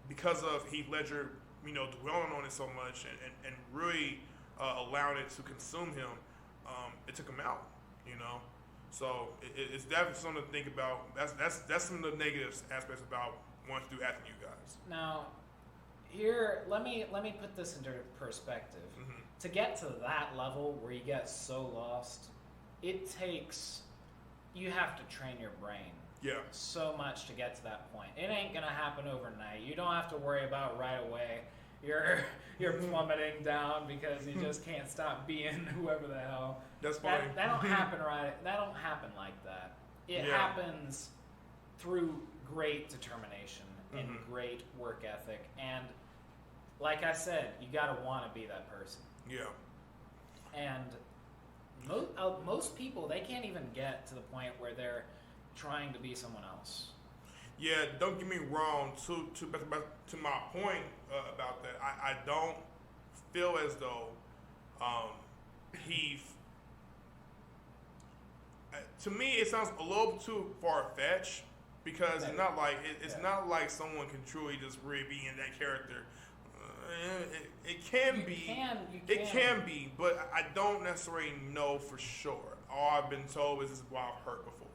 because of Heath Ledger, dwelling on it so much and really allowing it to consume him, it took him out. So it's definitely something to think about. That's some of the negative aspects about wanting to do acting, you guys. Now, here, let me put this into perspective. Mm-hmm. To get to that level where you get so lost, you have to train your brain. Yeah. So much to get to that point. It ain't gonna happen overnight. You don't have to worry about right away. You're plummeting down because you just can't stop being whoever the hell. That's funny. That don't happen That don't happen like that. It happens through great determination and great work ethic, and like I said, you gotta want to be that person. Yeah. And most people, they can't even get to the point where they're trying to be someone else. Yeah, don't get me wrong. To my point about that, I don't feel as though Heath. to me, it sounds a little too far fetched because it's not like it's not like someone can truly just really be in that character. It can be. It can be, but I don't necessarily know for sure. All I've been told is this is what I've heard before.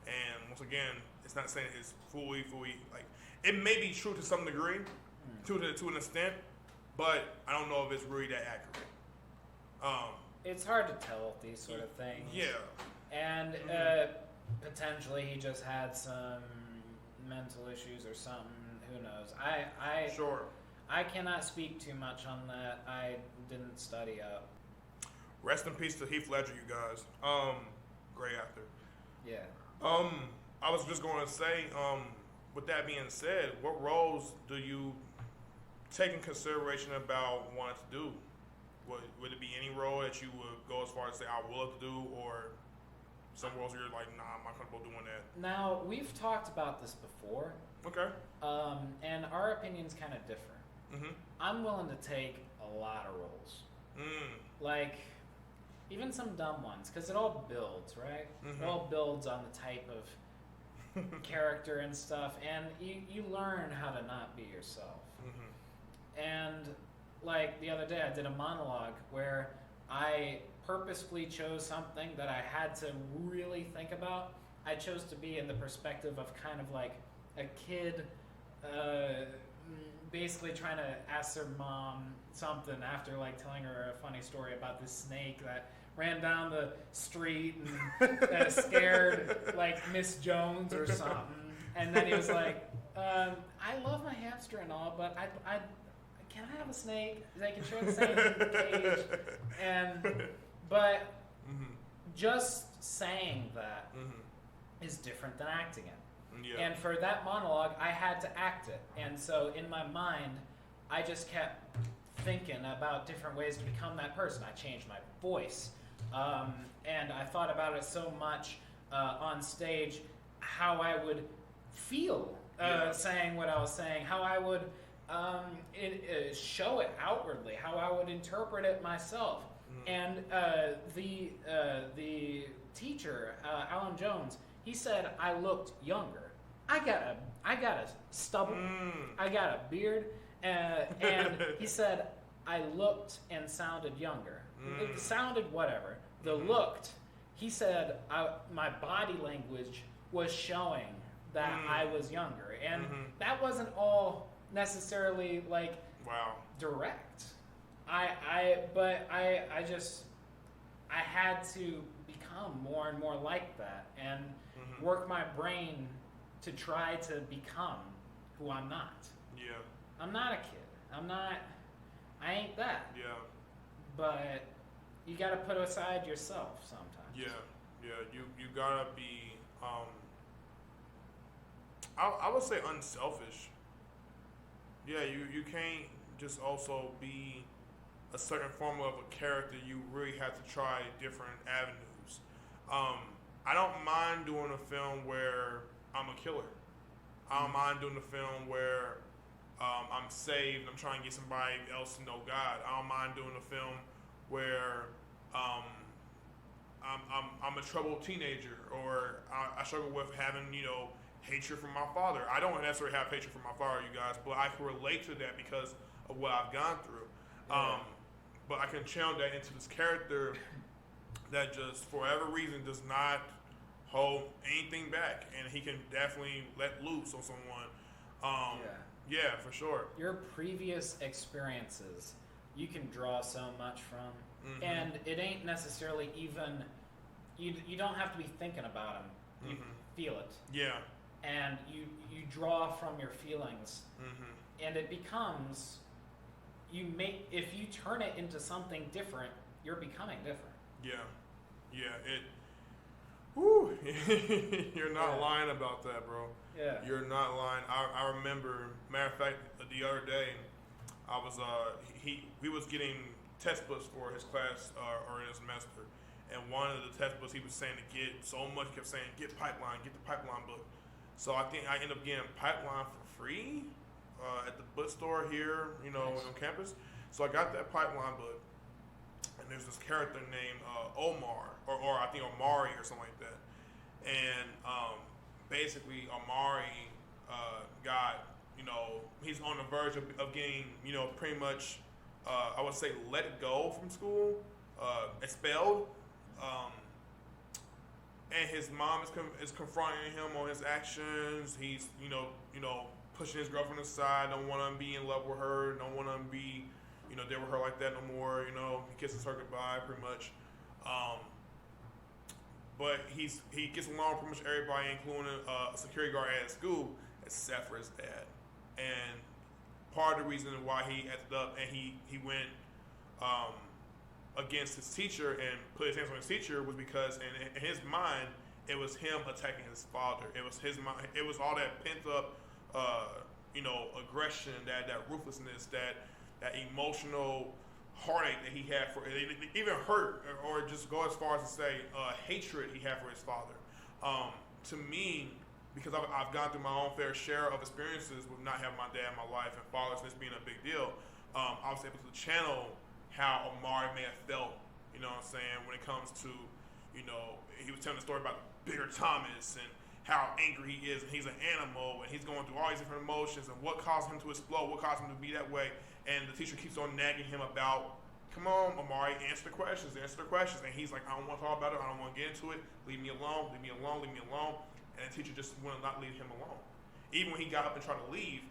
And once again, it's not saying it's fully like it may be true to some degree, to an extent, but I don't know if it's really that accurate. It's hard to tell with these sort of things. Yeah. And potentially he just had some mental issues or something. Who knows? Sure. I cannot speak too much on that. I didn't study up. Rest in peace to Heath Ledger, you guys. Great actor. Yeah. I was just going to say, with that being said, what roles do you take in consideration about wanting to do? Would it be any role that you would go as far as say, I would love to do, or some roles where you're like, nah, I'm not comfortable doing that? Now, we've talked about this before. Okay. And our opinion's kind of different. Mm-hmm. I'm willing to take a lot of roles. Like, even some dumb ones, because it all builds, right? Mm-hmm. It all builds on the type of character and stuff, and you learn how to not be yourself. Mm-hmm. And, like, the other day I did a monologue where I purposefully chose something that I had to really think about. I chose to be in the perspective of kind of like a kid basically trying to ask their mom something after like telling her a funny story about this snake that ran down the street and scared like Miss Jones or something. And then he was like, I love my hamster and all, but I can I have a snake? They can share the same cage. But just saying that is different than acting it. Yeah. And for that monologue, I had to act it. And so in my mind, I just kept thinking about different ways to become that person. I changed my voice. And I thought about it so much on stage, how I would feel saying what I was saying, how I would show it outwardly, how I would interpret it myself. And the teacher, Alan Jones, he said I looked younger. I got a stubble. I got a beard, and he said I looked and sounded younger. It sounded whatever. The looked, he said my body language was showing that I was younger, and that wasn't all necessarily like direct. I had to become more and more like that and work my brain to try to become who I'm not. Yeah. I'm not a kid. I ain't that. Yeah. But you gotta put aside yourself sometimes. Yeah. You gotta be I would say unselfish. Yeah, you can't just also be a certain form of a character. You really have to try different avenues. I don't mind doing a film where I'm a killer. I don't mind doing a film where I'm saved. I'm trying to get somebody else to know God. I don't mind doing a film where I'm a troubled teenager, or I struggle with having hatred from my father. I don't necessarily have hatred from my father, you guys, but I can relate to that because of what I've gone through. But I can channel that into this character that just for whatever reason does not hold anything back, and he can definitely let loose on someone. Yeah, for sure. Your previous experiences, you can draw so much from, and it ain't necessarily even. You don't have to be thinking about them. You feel it. Yeah. And you draw from your feelings, and it becomes. If you turn it into something different, you're becoming different. Yeah. Woo. You're not lying about that, bro. Yeah. You're not lying. I remember, matter of fact, the other day, I was we was getting test books for his class early this semester, and one of the test books he was saying to get so much, kept saying get the Pipeline book. So I think I ended up getting Pipeline for free at the bookstore here, on campus. So I got that Pipeline book, and there's this character named Omar, or I think Omari or something like that. And basically, Omari got, he's on the verge of getting, pretty much, I would say, let go from school, expelled. And his mom is confronting him on his actions. He's, pushing his girlfriend aside, don't want to be in love with her, don't want to be, there with her like that no more. He kisses her goodbye, pretty much. But he gets along with pretty much everybody, including a security guard at his school, except for his dad. And part of the reason why he ended up and he went against his teacher and put his hands on his teacher was because in his mind it was him attacking his father. It was his mind. It was all that pent up, aggression, that ruthlessness, that emotional heartache that he had for it, even hurt, or just go as far as to say hatred he had for his father. To me, because I've gone through my own fair share of experiences with not having my dad in my life and fatherlessness being a big deal, I was able to channel how Omari may have felt, what I'm saying, when it comes to, he was telling the story about Bigger Thomas and how angry he is, and he's an animal, and he's going through all these different emotions, and what caused him to explode, what caused him to be that way. And the teacher keeps on nagging him about, come on, Omari, answer the questions. And he's like, I don't want to talk about it. I don't want to get into it. Leave me alone. And the teacher just would not leave him alone. Even when he got up and tried to leave,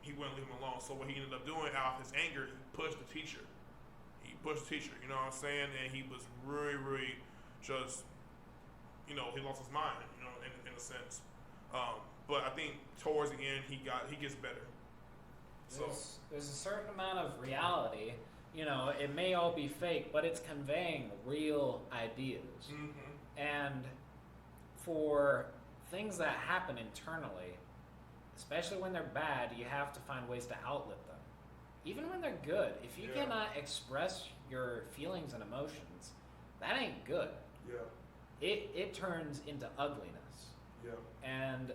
he wouldn't leave him alone. So what he ended up doing out of his anger, he pushed the teacher. You know what I'm saying? And he was really, really just, he lost his mind, in a sense. But I think towards the end, he gets better. So there's a certain amount of reality. It may all be fake, but it's conveying real ideas. Mm-hmm. And for things that happen internally, especially when they're bad, you have to find ways to outlet them. Even when they're good, if you cannot express your feelings and emotions, that ain't good. Yeah. It turns into ugliness. Yeah. And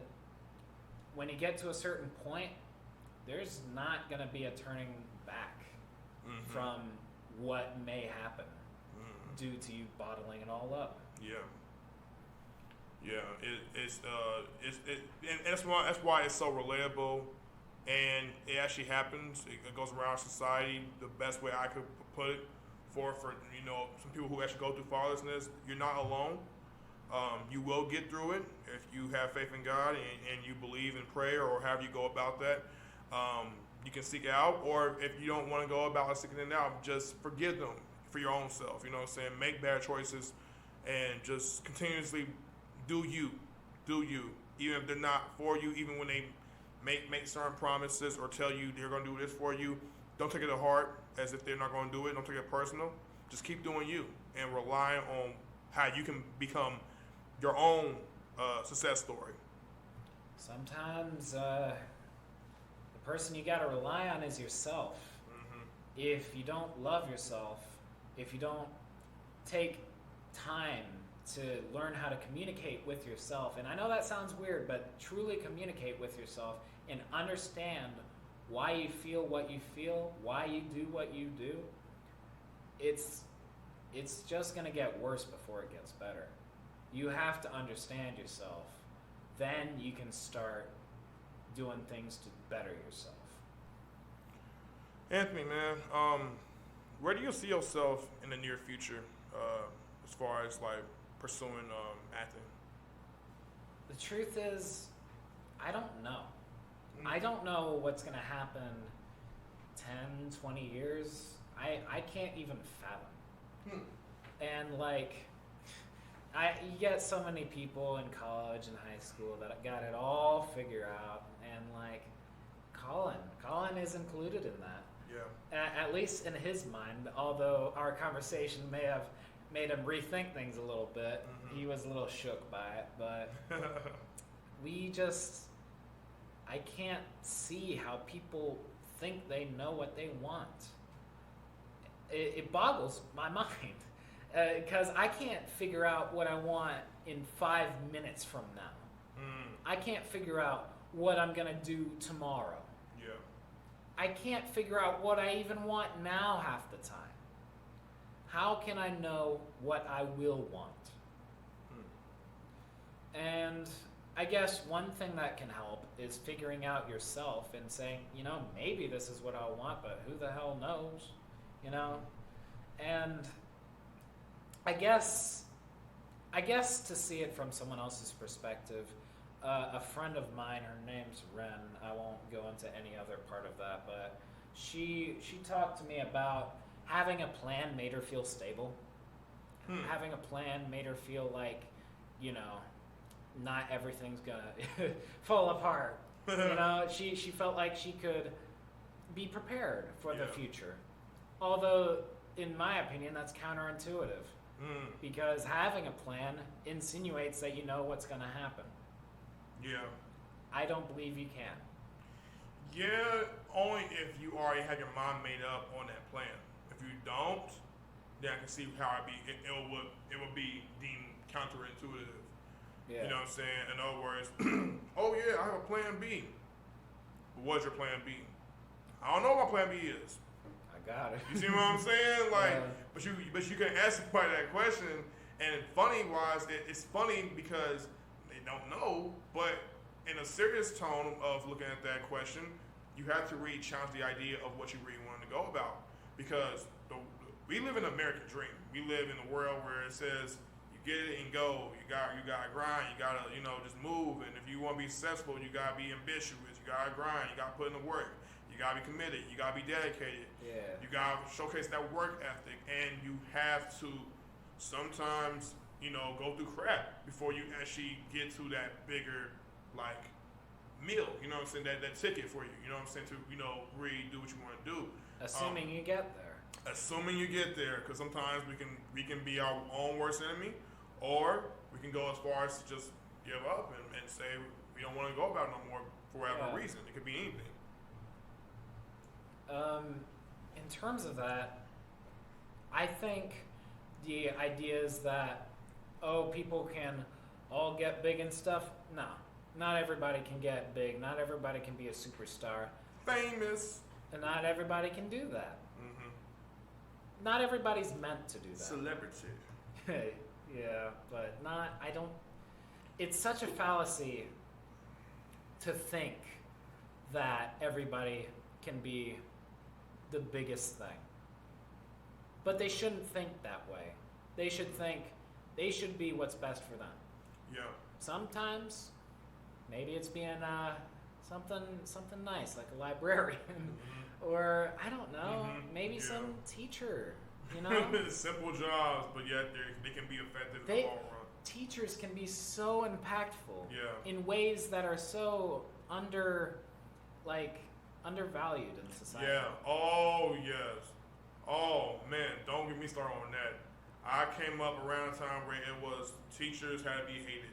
when you get to a certain point, there's not going to be a turning back from what may happen due to you bottling it all up. Yeah. And that's why it's so relatable, and it actually happens. It goes around society. The best way I could put it for some people who actually go through fatherlessness, you're not alone. You will get through it if you have faith in God and you believe in prayer, or however you go about that. You can seek out, or if you don't want to go about seeking it out, just forgive them for your own self. You know what I'm saying? Make bad choices and just continuously do you. Even if they're not for you, even when they make certain promises or tell you they're going to do this for you, don't take it to heart as if they're not going to do it. Don't take it personal. Just keep doing you and rely on how you can become your own success story. Sometimes the person you got to rely on is yourself. Mm-hmm. If you don't love yourself, if you don't take time to learn how to communicate with yourself, and I know that sounds weird, but truly communicate with yourself and understand why you feel what you feel, why you do what you do, it's just going to get worse before it gets better. You have to understand yourself. Then you can start doing things to better yourself. Anthony, man, where do you see yourself in the near future as far as like pursuing acting? The truth is, I don't know. I don't know what's going to happen 10, 20 years. I can't even fathom. And like, you get so many people in college and high school that got it all figured out, and like Colin is included in that. Yeah. At least in his mind, although our conversation may have made him rethink things a little bit. Mm-hmm. He was a little shook by it, but I can't see how people think they know what they want. It boggles my mind. Because I can't figure out what I want in 5 minutes from now. I can't figure out what I'm going to do tomorrow. Yeah. I can't figure out what I even want now half the time. how can I know what I will want? And I guess one thing that can help is figuring out yourself and saying, maybe this is what I want, but who the hell knows, And I guess to see it from someone else's perspective, a friend of mine, her name's Ren, I won't go into any other part of that, but she talked to me about having a plan made her feel stable. Having a plan made her feel like, not everything's gonna fall apart. She felt like she could be prepared for the future. Although, in my opinion, that's counterintuitive. Because having a plan insinuates that you know what's going to happen. Yeah. I don't believe you can. Yeah, only if you already have your mind made up on that plan. If you don't, then I can see how it would be deemed counterintuitive. Yeah. You know what I'm saying? In other words, oh yeah, I have a plan B. But what's your plan B? I don't know what my plan B is. I got it. You see what I'm saying? But you can ask somebody that question, and it's funny because they don't know, but in a serious tone of looking at that question, you have to really challenge the idea of what you really want to go about. Because we live in an American dream. We live in a world where it says you get it and go. You gotta grind. You gotta just move. And if you want to be successful, you gotta be ambitious. You gotta grind. You gotta put in the work. You gotta be committed. You gotta be dedicated. Yeah. You gotta showcase that work ethic, and you have to sometimes go through crap before you actually get to that bigger meal. You know what I'm saying? That ticket for you. You know what I'm saying? To really do what you want to do. Assuming you get there. Assuming you get there, because sometimes we can be our own worst enemy, or we can go as far as to just give up and say we don't want to go about it no more for whatever reason. It could be anything. In terms of that, I think the idea is that, people can all get big and stuff. No, not everybody can get big. Not everybody can be a superstar. Famous. And not everybody can do that. Mm-hmm. Not everybody's meant to do that. Celebrity. Yeah, but it's such a fallacy to think that everybody can be the biggest thing. But they shouldn't think that way. They should think they should be what's best for them. Yeah. Sometimes, maybe it's being something nice, like a librarian, or I don't know, maybe some teacher. Simple jobs, but yet they can be effective in the long run. Teachers can be so impactful in ways that are so undervalued in society. Yeah. Oh, yes. Oh, man, don't get me started on that. I came up around a time where it was teachers had to be hated.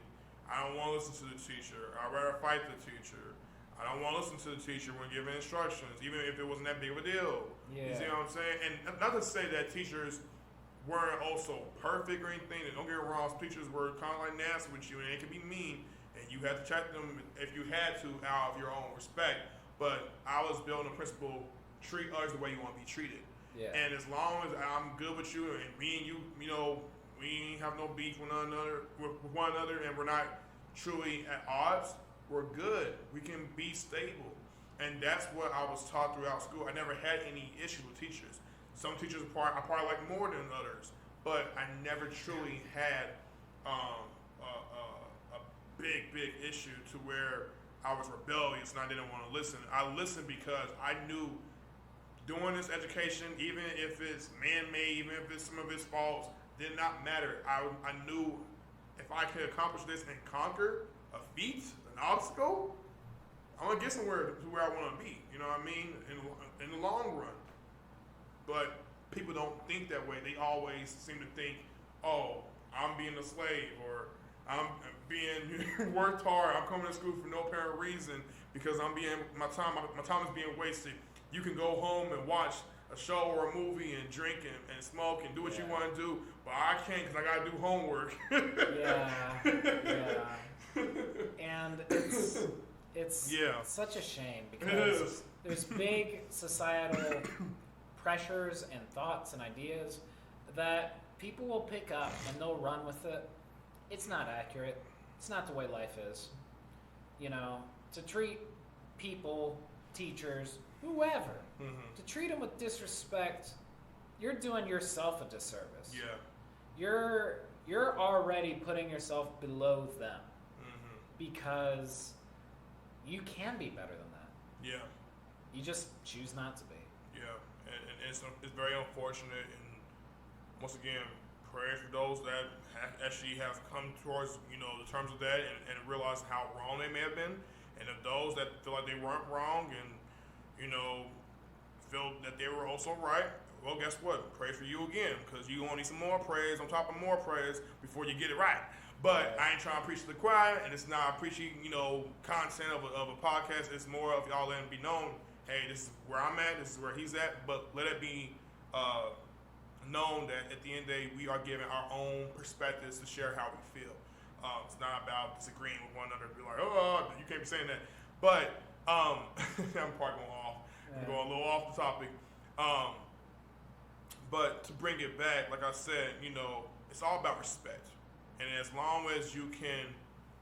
I don't want to listen to the teacher. I'd rather fight the teacher. I don't want to listen to the teacher when giving instructions, even if it wasn't that big of a deal. Yeah. You see what I'm saying? And not to say that teachers weren't also perfect or anything. Don't get me wrong. Teachers were kind of nasty with you, and they could be mean, and you had to check them if you had to out of your own respect. But I was building a principle: treat others the way you want to be treated. Yeah. And as long as I'm good with you, and me and you, we have no beef with one another, and we're not truly at odds, we're good. We can be stable. And that's what I was taught throughout school. I never had any issue with teachers. Some teachers I probably like more than others, but I never truly had a big issue to where I was rebellious and I didn't want to listen. I listened because I knew doing this education, even if it's man-made, even if it's some of its faults, did not matter. I knew if I could accomplish this and conquer a feat, an obstacle, I'm going to get somewhere to where I want to be. You know what I mean? In the long run. But people don't think that way. They always seem to think, oh, I'm being a slave, or I'm being worked hard. I'm coming to school for no apparent reason because my time is being wasted. You can go home and watch a show or a movie and drink and smoke and do what you want to do, but I can't because I got to do homework. And it's such a shame because there's big societal pressures and thoughts and ideas that people will pick up and they'll run with it, it's not accurate. It's not the way life is. You know, to treat people, teachers, whoever, to treat them with disrespect, you're doing yourself a disservice. Yeah. You're already putting yourself below them because you can be better than that. Yeah. You just choose not to be. Yeah, and it's very unfortunate. And once again, prayers for those that actually have come towards the terms of that and realize how wrong they may have been, and of those that feel like they weren't wrong and feel that they were also right. Well, guess what? Pray for you again, because you gonna need some more praise on top of more praise before you get it right. But I ain't trying to preach to the choir, and it's not preaching, content of a podcast. It's more of y'all letting it be known, hey, this is where I'm at, this is where he's at, but let it be known that at the end of the day, we are giving our own perspectives to share how we feel. It's not about disagreeing with one another, be like, oh, you can't be saying that. But I'm probably going off. I'm going a little off the topic. But to bring it back, like I said, it's all about respect. And as long as you can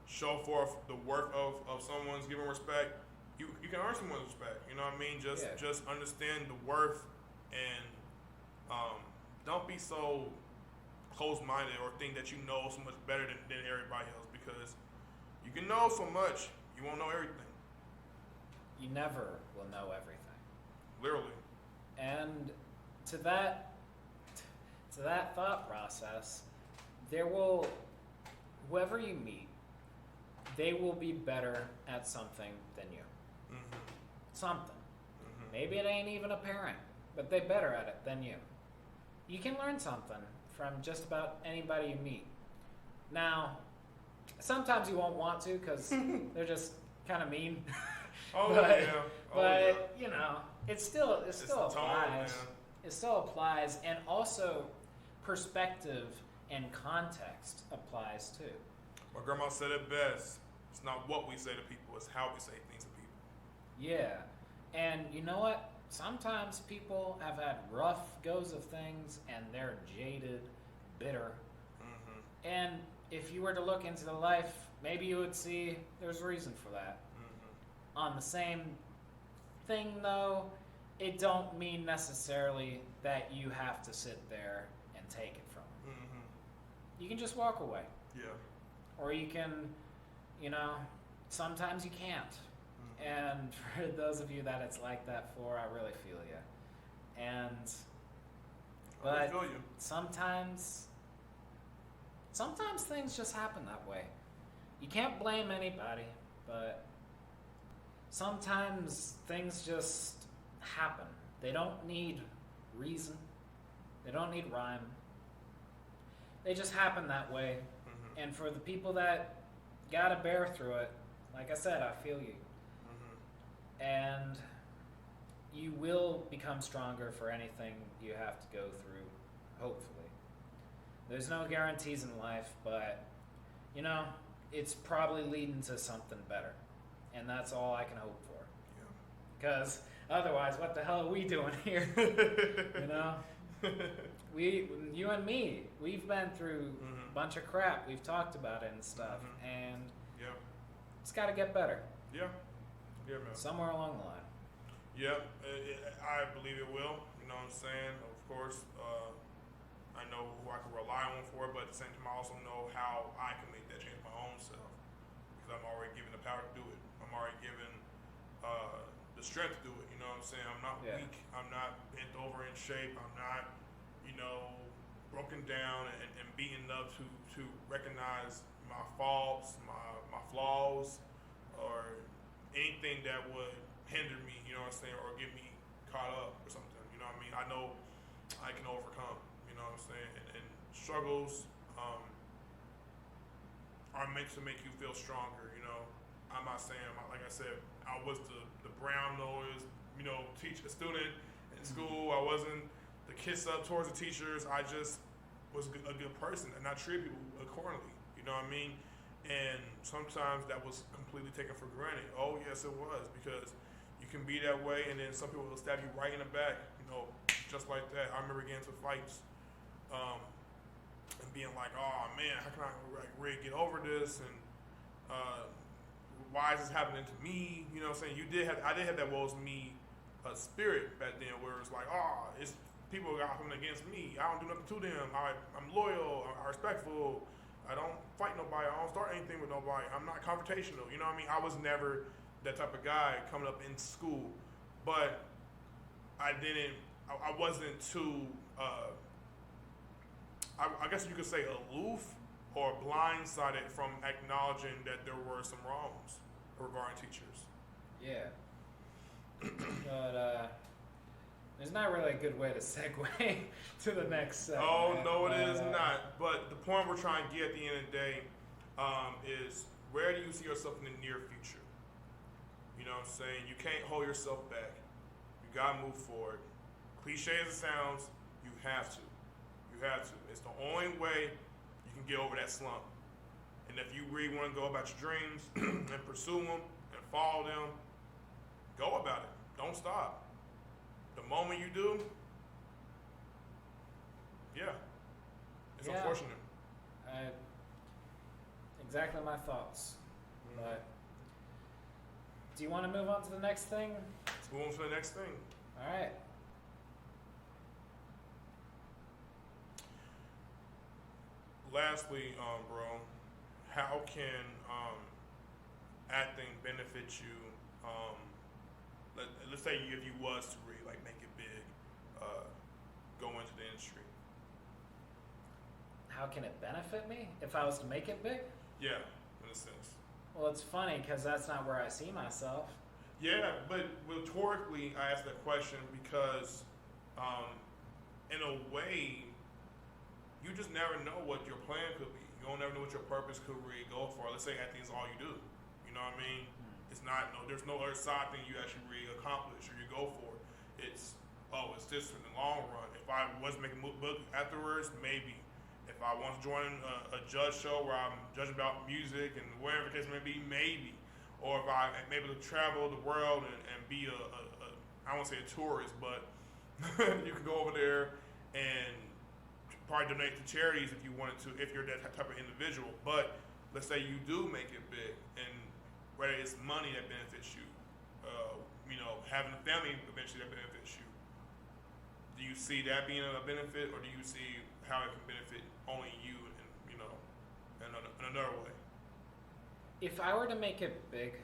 show forth the worth of someone's giving respect, you can earn someone's respect. You know what I mean? Just understand the worth and don't be so closed-minded or think that you know so much better than everybody else, because you can know so much, you won't know everything. You never will know everything. Literally. And to that thought process, whoever you meet, they will be better at something than you. Something. Maybe it ain't even apparent, but they're better at it than you. You can learn something from just about anybody you meet. Now, sometimes you won't want to because they're just kind of mean. But it still applies. It still applies, and also perspective and context applies too. My grandma said it best. It's not what we say to people, it's how we say things to people. Yeah. And you know what? Sometimes people have had rough goes of things and they're jaded, bitter. And if you were to look into the life, maybe you would see there's reason for that. On the same thing though, it don't mean necessarily that you have to sit there and take it from them. You can just walk away. Yeah. Or you can, sometimes you can't. And for those of you that it's like that for, I really feel you. But I feel you. Sometimes things just happen that way. You can't blame anybody, but sometimes things just happen. They don't need reason. They don't need rhyme. They just happen that way. And for the people that gotta bear through it, like I said, I feel you. And you will become stronger for anything you have to go through, hopefully. There's no guarantees in life, but, it's probably leading to something better. And that's all I can hope for. Because otherwise, what the hell are we doing here? You and me, we've been through a bunch of crap. We've talked about it and stuff. And it's got to get better. Yeah, man. Somewhere along the line. Yeah, I believe it will. You know what I'm saying? Of course, I know who I can rely on for it, but at the same time, I also know how I can make that change my own self, because I'm already given the power to do it. I'm already given the strength to do it. You know what I'm saying? I'm not weak. I'm not bent over in shape. I'm not, broken down and beaten up to recognize my faults, my flaws, or anything that would hinder me, or get me caught up or something, I know I can overcome, and struggles are meant to make you feel stronger, I'm not saying, like I said, I was the brown nose, student in school. I wasn't the kiss up towards the teachers. I just was a good person and I treated people accordingly, and sometimes that was completely taken for granted. Oh yes, it was, because you can be that way and then some people will stab you right in the back, just like that. I remember getting into fights and being like, oh man, how can I really get over this? And why is this happening to me? You know what I'm saying? I did have that woe is me spirit back then, where it's like, oh, it's people got something against me. I don't do nothing to them. I'm loyal. I'm respectful. I don't fight nobody. I don't start anything with nobody. I'm not confrontational. You know what I mean? I was never that type of guy coming up in school, but I wasn't too, I guess you could say aloof or blindsided from acknowledging that there were some wrongs regarding teachers. Yeah. But there's not really a good way to segue to the next segment. Oh, no, it is not. But the point we're trying to get at the end of the day is, where do you see yourself in the near future? You know what I'm saying? You can't hold yourself back. You got to move forward. Cliche as it sounds, you have to. You have to. It's the only way you can get over that slump. And if you really want to go about your dreams and pursue them and follow them, go about it. Don't stop. The moment you do, it's unfortunate. Exactly my thoughts. But do you want to move on to the next thing? Let's move on to the next thing. All right. Lastly, bro, how can acting benefit you? Let's say if you was to really make it big, go into the industry. How can it benefit me if I was to make it big? Yeah, in a sense. Well, it's funny because that's not where I see myself. Yeah, but rhetorically, I asked that question because, in a way, you just never know what your plan could be. You don't never know what your purpose could really go for. Let's say acting is all you do. You know what I mean? It's not, there's no other side thing you actually really accomplish or you go for. It's this in the long run. If I was making a book afterwards, maybe. If I want to join a judge show where I'm judging about music and whatever the case may be, maybe. Or if I'm able to travel the world and be I won't say a tourist, but you can go over there and probably donate to charities if you wanted to, if you're that type of individual. But let's say you do make it big, and whether it's money that benefits you, having a family eventually that benefits you. Do you see that being a benefit, or do you see how it can benefit only you and in another way? If I were to make it big,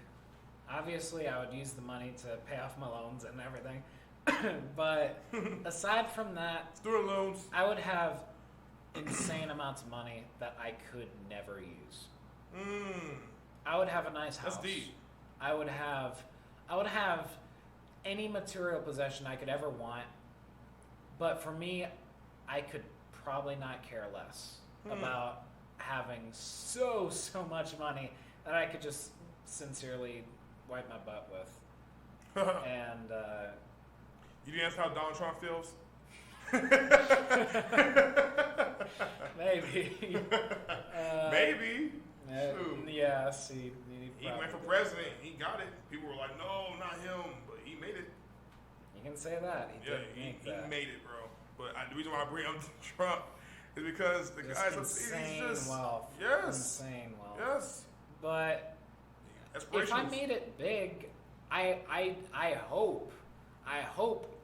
obviously I would use the money to pay off my loans and everything. But aside from that, student loans, I would have insane amounts of money that I could never use. I would have a nice house. That's deep. I would have any material possession I could ever want. But for me, I could probably not care less about having so much money that I could just sincerely wipe my butt with. And you didn't ask how Donald Trump feels? Maybe. Maybe. Yeah, see. He went for president. He got it. People were like, no, not him. But he made it. You can say that. He made it, bro. But the reason why I bring up Trump is because the guy's insane just wealth. Yes. Insane wealth. Yes. But if I made it big, I hope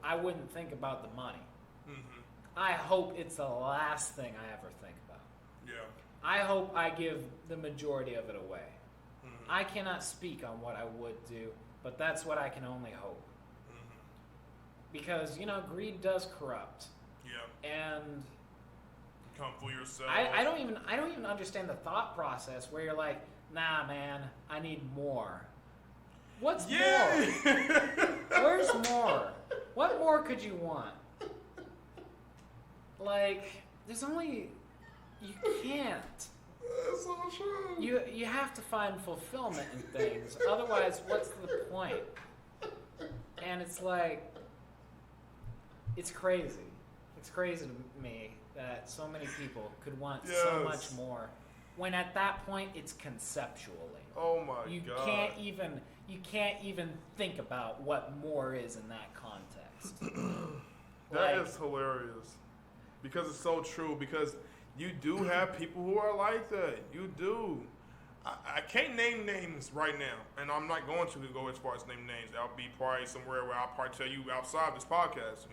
I wouldn't think about the money. Mm-hmm. I hope it's the last thing I ever think about. Yeah. I hope I give the majority of it away. Mm-hmm. I cannot speak on what I would do, but that's what I can only hope. Mm-hmm. Because, greed does corrupt. Yeah. And come fool yourself. I don't even understand the thought process where you're like, nah, man, I need more. What's more? Where's more? What more could you want? There's only... You can't. That's so true. You have to find fulfillment in things. Otherwise, what's the point? And it's it's crazy. It's crazy to me that so many people could want so much more, when at that point it's conceptually. Oh my God. You can't even think about what more is in that context. That is hilarious. Because it's so true. Because you do have people who are like that. You do. I can't name names right now, and I'm not going to go as far as name names. I'll be probably somewhere where I'll probably tell you outside this podcast,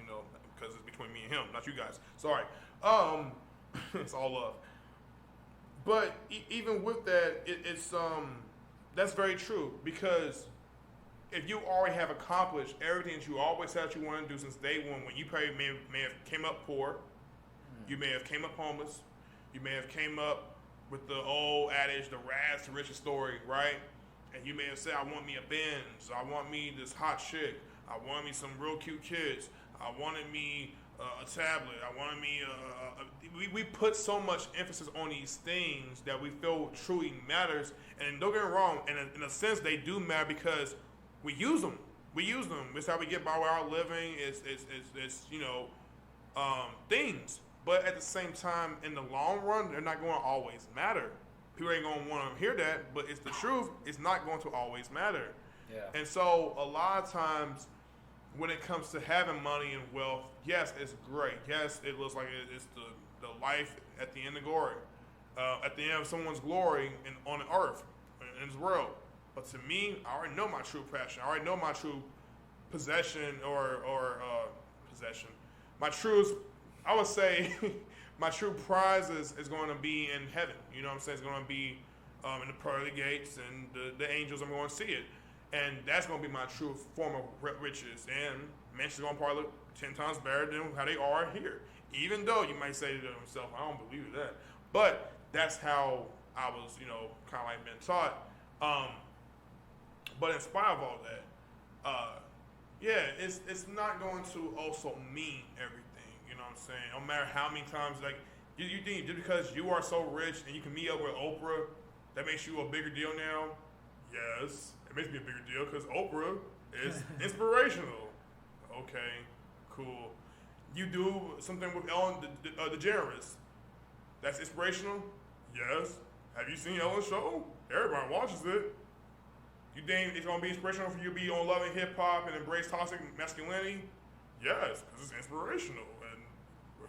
because it's between me and him, not you guys. Sorry. It's all love. But even with that, it's that's very true, because if you already have accomplished everything that you always said you want to do since day one, when you probably may have came up poor, you may have came up homeless, you may have came up with the old adage, the rags to riches story, right? And you may have said, I want me a Benz, I want me this hot chick, I want me some real cute kids, I wanted me a tablet, I wanted me we put so much emphasis on these things that we feel truly matters. And don't get me wrong, in a sense they do matter because we use them. We use them. It's how we get by with our living. It's things. But at the same time, in the long run, they're not going to always matter. People ain't going to want to hear that, but it's the truth. It's not going to always matter. Yeah. And so a lot of times when it comes to having money and wealth, yes, it's great. Yes, it looks like it's the life at the end of glory. At the end of someone's glory on the earth, in this world. But to me, I already know my true passion. I already know my true possession or possession. My true, I would say, my true prize is going to be in heaven. You know what I'm saying? It's going to be in the pearly gates, and the angels are going to see it. And that's going to be my true form of riches. And mansions are going to probably look 10 times better than how they are here. Even though you might say to yourself, I don't believe that. But that's how I was, kind of like been taught. But in spite of all that, it's not going to also mean everything. You know what I'm saying? No matter how many times, like, you think just because you are so rich and you can meet up with Oprah, that makes you a bigger deal now? Yes, it makes me a bigger deal because Oprah is inspirational. Okay, cool. You do something with Ellen DeGeneres. That's inspirational? Yes. Have you seen Ellen's show? Everybody watches it. You think it's going to be inspirational for you to be on Love and Hip Hop and embrace toxic masculinity? Yes, because it's inspirational. And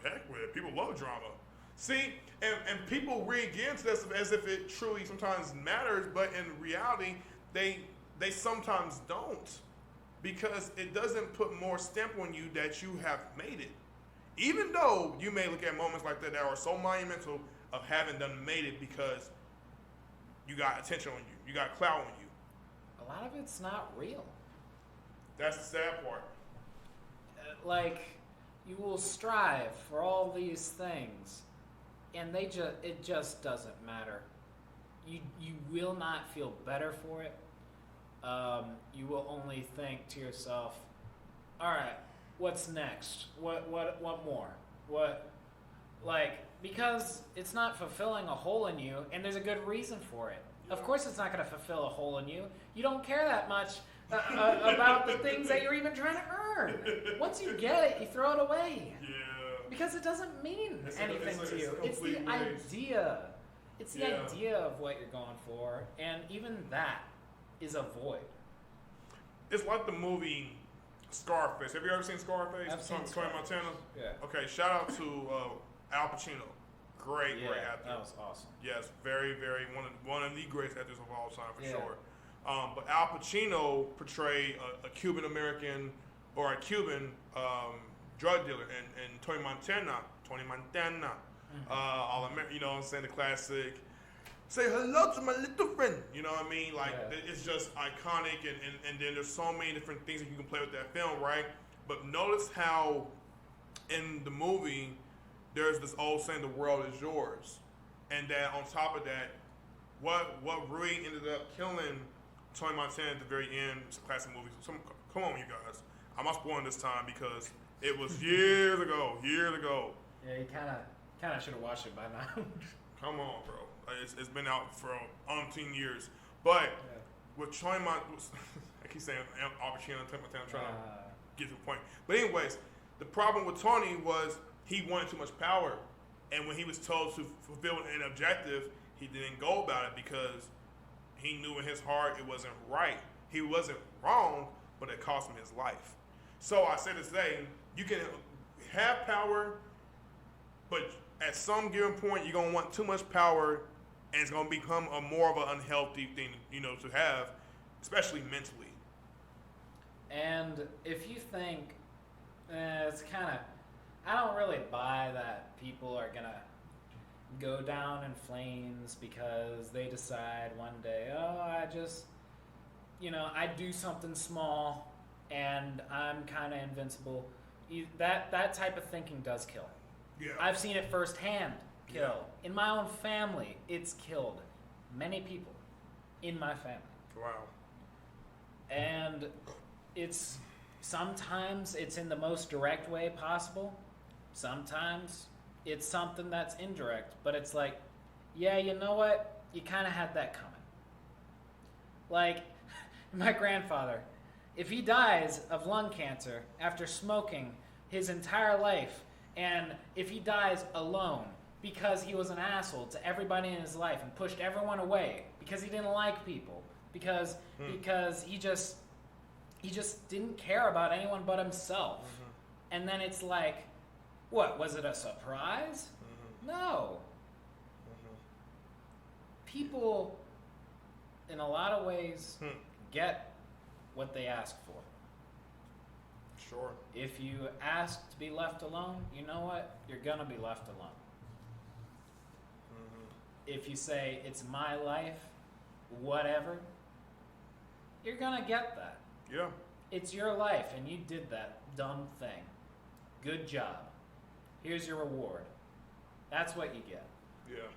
heck with it. People love drama. See, and people read into this as if it truly sometimes matters, but in reality, they sometimes don't. Because it doesn't put more stamp on you that you have made it. Even though you may look at moments like that are so monumental of having done made it because you got attention on you, you got clout on you. A lot of it's not real. That's the sad part. Like, you will strive for all these things, and it just doesn't matter. You will not feel better for it. You will only think to yourself, all right, what's next? What more? Because it's not fulfilling a hole in you, and there's a good reason for it. Yeah. Of course it's not going to fulfill a hole in you. You don't care that much about the things that you're even trying to earn. Once you get it, you throw it away. Yeah. Because it doesn't mean anything to you. It's the idea. It's the idea of what you're going for, and even that is a void. It's like the movie Scarface. Have you ever seen Scarface? I've seen Tony Montana? Yeah. Okay, shout out to Al Pacino. Great actor. That was awesome. Yes, very, very one of the greatest actors of all time for sure. But Al Pacino portrayed a Cuban American or a Cuban drug dealer, and Tony Montana, all American. You know what I'm saying? The classic. Say hello to my little friend. You know what I mean? Like, it's just iconic, and then there's so many different things that you can play with that film, right? But notice how in the movie, there's this old saying, the world is yours. And that on top of that, what really ended up killing Tony Montana at the very end, it's a classic movie. So come on, you guys. I'm not spoiling this time because it was years ago. Yeah, you kind of should have watched it by now. Come on, bro. It's been out for umpteen years. But with Tony Montana, I keep saying Al Pacino, Tony Montana, trying to get to the point. But anyways, the problem with Tony was he wanted too much power. And when he was told to fulfill an objective, he didn't go about it because he knew in his heart it wasn't right. He wasn't wrong, but it cost him his life. So I say to say, you can have power But at some given point, you're gonna want too much power, and it's gonna become a more of an unhealthy thing, to have, especially mentally. And if you think it's kind of, I don't really buy that people are gonna go down in flames because they decide one day, I just, I do something small and I'm kind of invincible. That type of thinking does kill. Yeah. I've seen it firsthand kill. Yeah. In my own family, it's killed many people in my family. Wow. And sometimes it's in the most direct way possible. Sometimes it's something that's indirect, but it's like, yeah, you know what? You kind of had that coming. Like, my grandfather, if he dies of lung cancer after smoking his entire life, and if he dies alone because he was an asshole to everybody in his life and pushed everyone away because he didn't like people, because he just didn't care about anyone but himself. Mm-hmm. And then it's like, what, was it a surprise? Mm-hmm. No. Mm-hmm. People, in a lot of ways, get what they ask for. Sure. If you ask to be left alone, you know what? You're going to be left alone. Mm-hmm. If you say, it's my life, whatever, you're going to get that. Yeah. It's your life, and you did that dumb thing. Good job. Here's your reward. That's what you get. Yeah.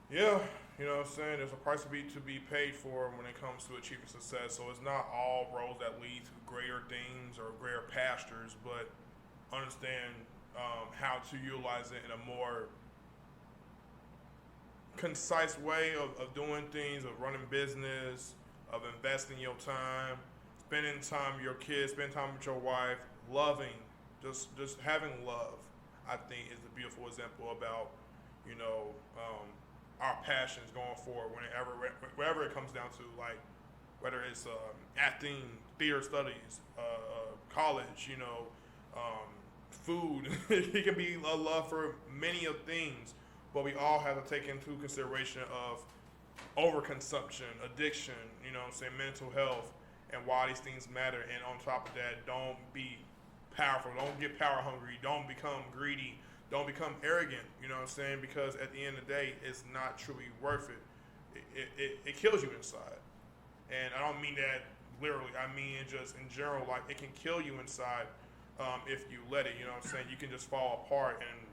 Yeah. Yeah, what I'm saying? There's a price to be paid for when it comes to achieving success. So it's not all roads that lead to greater things or greater pastures, but understand how to utilize it in a more concise way of doing things, of running business, of investing your time, spending time with your kids, spending time with your wife, loving, just having love, I think is a beautiful example about, our passions going forward wherever it comes down to, like, whether it's acting, theater studies, college, food. It can be a love for many of things, but we all have to take into consideration of overconsumption, addiction, mental health, and why these things matter. And on top of that, don't be powerful. Don't get power hungry. Don't become greedy. Don't become arrogant, because at the end of the day, it's not truly worth it. It kills you inside. And I don't mean that literally. I mean it just in general, like, it can kill you inside if you let it, You can just fall apart and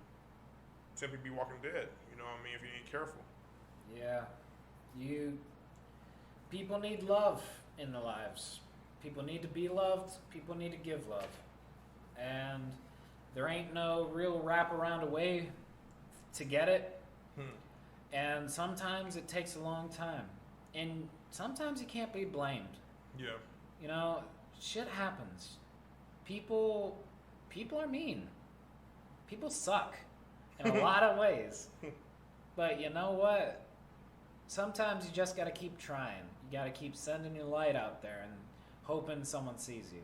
simply be walking dead, if you ain't careful. Yeah. People need love in their lives. People need to be loved. People need to give love. And there ain't no real wraparound way to get it. And sometimes it takes a long time. And sometimes you can't be blamed. Yeah. Shit happens. People are mean. People suck in a lot of ways. But you know what? Sometimes you just got to keep trying. You got to keep sending your light out there and hoping someone sees you,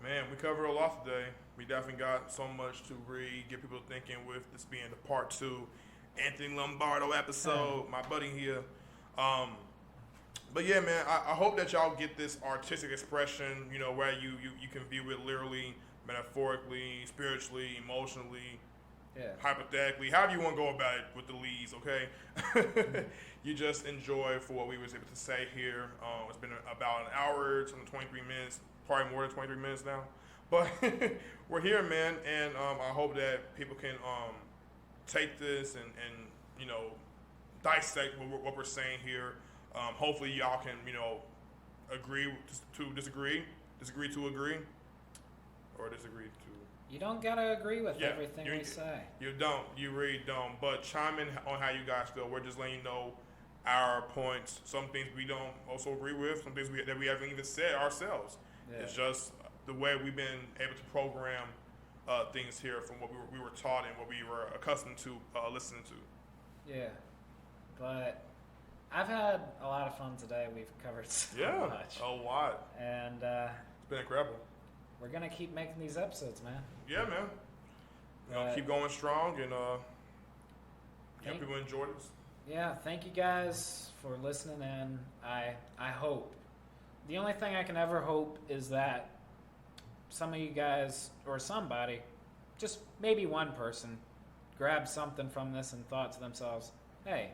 Man, we covered a lot today. We definitely got so much to read, get people thinking with this being the part 2 Anthony Lombardo episode, my buddy here. But yeah, man, I hope that y'all get this artistic expression, where you can view it literally, metaphorically, spiritually, emotionally, hypothetically, however you want to go about it with the leads, okay? You just enjoy for what we was able to say here. It's been about an hour, 23 minutes, probably more than 23 minutes now. But we're here, man, and I hope that people can take this and dissect what we're saying here. Hopefully y'all can, agree to disagree, disagree to agree, or disagree to... You don't gotta agree with everything we say. You don't. You really don't. But chime in on how you guys feel. We're just letting you know our points. Some things we don't also agree with. Some things that we haven't even said ourselves. Yeah. It's just the way we've been able to program things here from what we were taught and what we were accustomed to listening to. Yeah. But I've had a lot of fun today. We've covered so much. A lot. And it's been incredible. we're going to keep making these episodes, man. Yeah, man. Keep going strong and hope people enjoy this. Yeah, thank you guys for listening in. I hope. The only thing I can ever hope is that some of you guys or somebody, just maybe one person, grabbed something from this and thought to themselves, hey,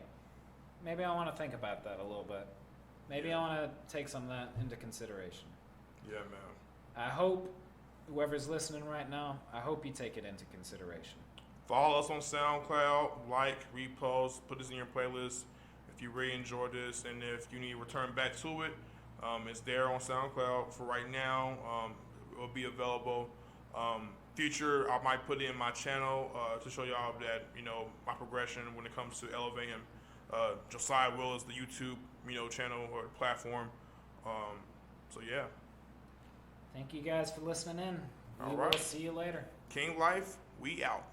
maybe I want to think about that a little bit. Maybe I want to take some of that into consideration. Yeah, man. I hope whoever's listening right now, I hope you take it into consideration. Follow us on SoundCloud, like, repost, put this in your playlist if you really enjoyed this, and if you need to return back to it, it's there on SoundCloud for right now. It will be available. Future, I might put it in my channel to show y'all that, my progression when it comes to elevating Josiah Willis, the YouTube, channel or platform. So, yeah. Thank you guys for listening in. We will see you later. King Life, we out.